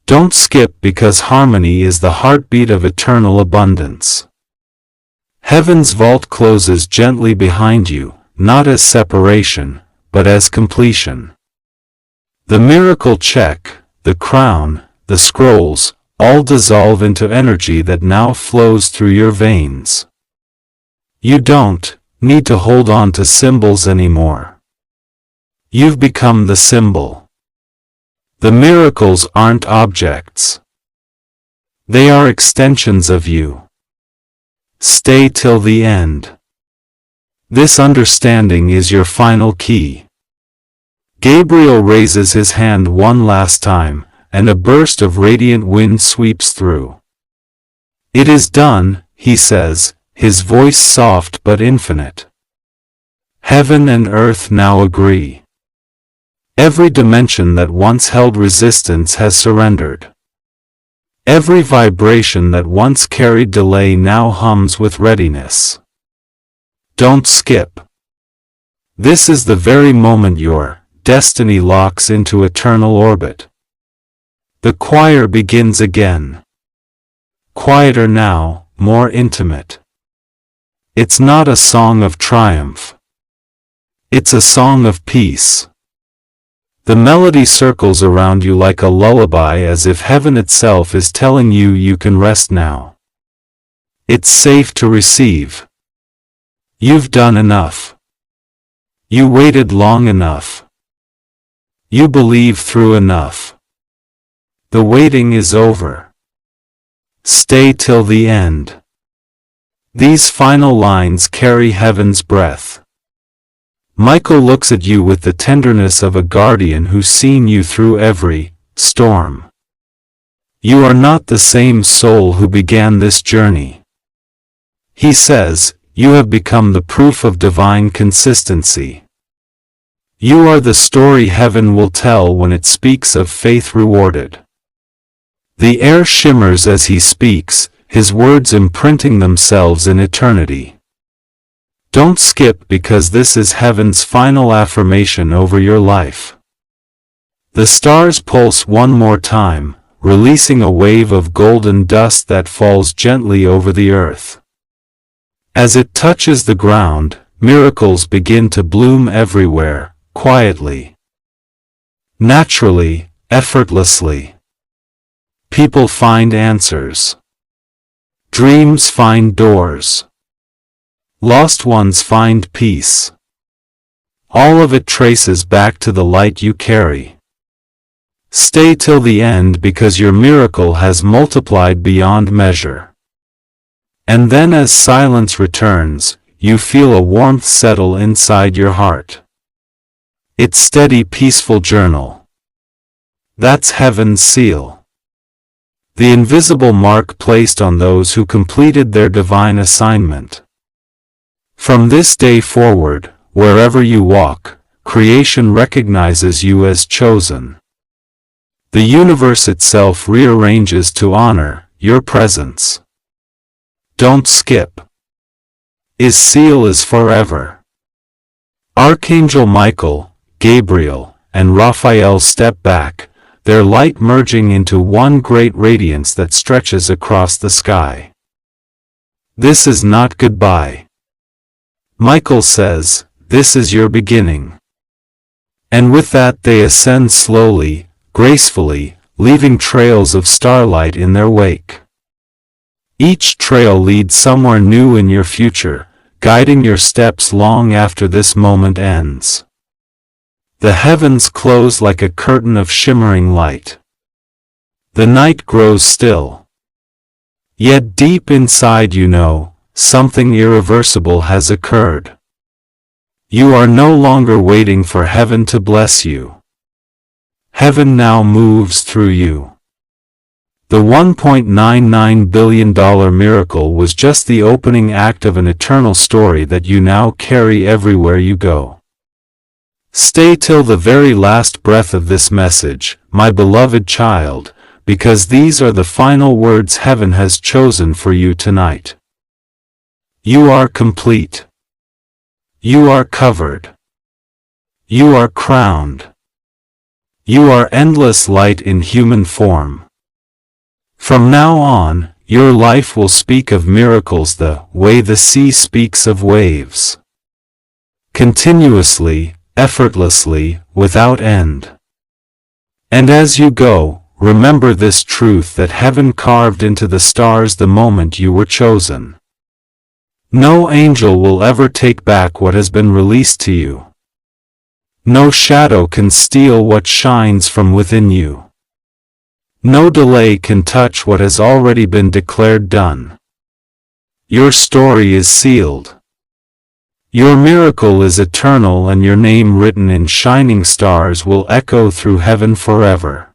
Don't skip because harmony is the heartbeat of eternal abundance. Heaven's vault closes gently behind you, not as separation, but as completion. The miracle check, the crown, the scrolls, all dissolve into energy that now flows through your veins. You don't need to hold on to symbols anymore. You've become the symbol. The miracles aren't objects. They are extensions of you. Stay till the end. This understanding is your final key. Gabriel raises his hand one last time, and a burst of radiant wind sweeps through. It is done, he says, his voice soft but infinite. Heaven and earth now agree. Every dimension that once held resistance has surrendered. Every vibration that once carried delay now hums with readiness. Don't skip. This is the very moment your destiny locks into eternal orbit. The choir begins again. Quieter now, more intimate. It's not a song of triumph. It's a song of peace. The melody circles around you like a lullaby as if heaven itself is telling you you can rest now. It's safe to receive. You've done enough. You waited long enough. You believe through enough. The waiting is over. Stay till the end. These final lines carry heaven's breath. Michael looks at you with the tenderness of a guardian who's seen you through every storm. You are not the same soul who began this journey. He says, you have become the proof of divine consistency. You are the story heaven will tell when it speaks of faith rewarded. The air shimmers as he speaks, his words imprinting themselves in eternity. Don't skip, because this is heaven's final affirmation over your life. The stars pulse one more time, releasing a wave of golden dust that falls gently over the earth. As it touches the ground, miracles begin to bloom everywhere, quietly, naturally, effortlessly. People find answers. Dreams find doors. Lost ones find peace. All of it traces back to the light you carry. Stay till the end, because your miracle has multiplied beyond measure. And then as silence returns, you feel a warmth settle inside your heart. It's steady, peaceful journal. That's heaven's seal. The invisible mark placed on those who completed their divine assignment. From this day forward, wherever you walk, creation recognizes you as chosen. The universe itself rearranges to honor your presence. Don't skip. His seal is forever. Archangel Michael, Gabriel, and Raphael step back, their light merging into one great radiance that stretches across the sky. This is not goodbye. Michael says, this is your beginning. And with that they ascend slowly, gracefully, leaving trails of starlight in their wake. Each trail leads somewhere new in your future, guiding your steps long after this moment ends. The heavens close like a curtain of shimmering light. The night grows still. Yet deep inside you know, something irreversible has occurred. You are no longer waiting for heaven to bless you. Heaven now moves through you. The $1.99 billion miracle was just the opening act of an eternal story that you now carry everywhere you go. Stay till the very last breath of this message, my beloved child, because these are the final words heaven has chosen for you tonight. You are complete. You are covered. You are crowned. You are endless light in human form. From now on, your life will speak of miracles the way the sea speaks of waves. Continuously, effortlessly, without end. And as you go, remember this truth that heaven carved into the stars the moment you were chosen. No angel will ever take back what has been released to you. No shadow can steal what shines from within you. No delay can touch what has already been declared done. Your story is sealed. Your miracle is eternal, and your name written in shining stars will echo through heaven forever.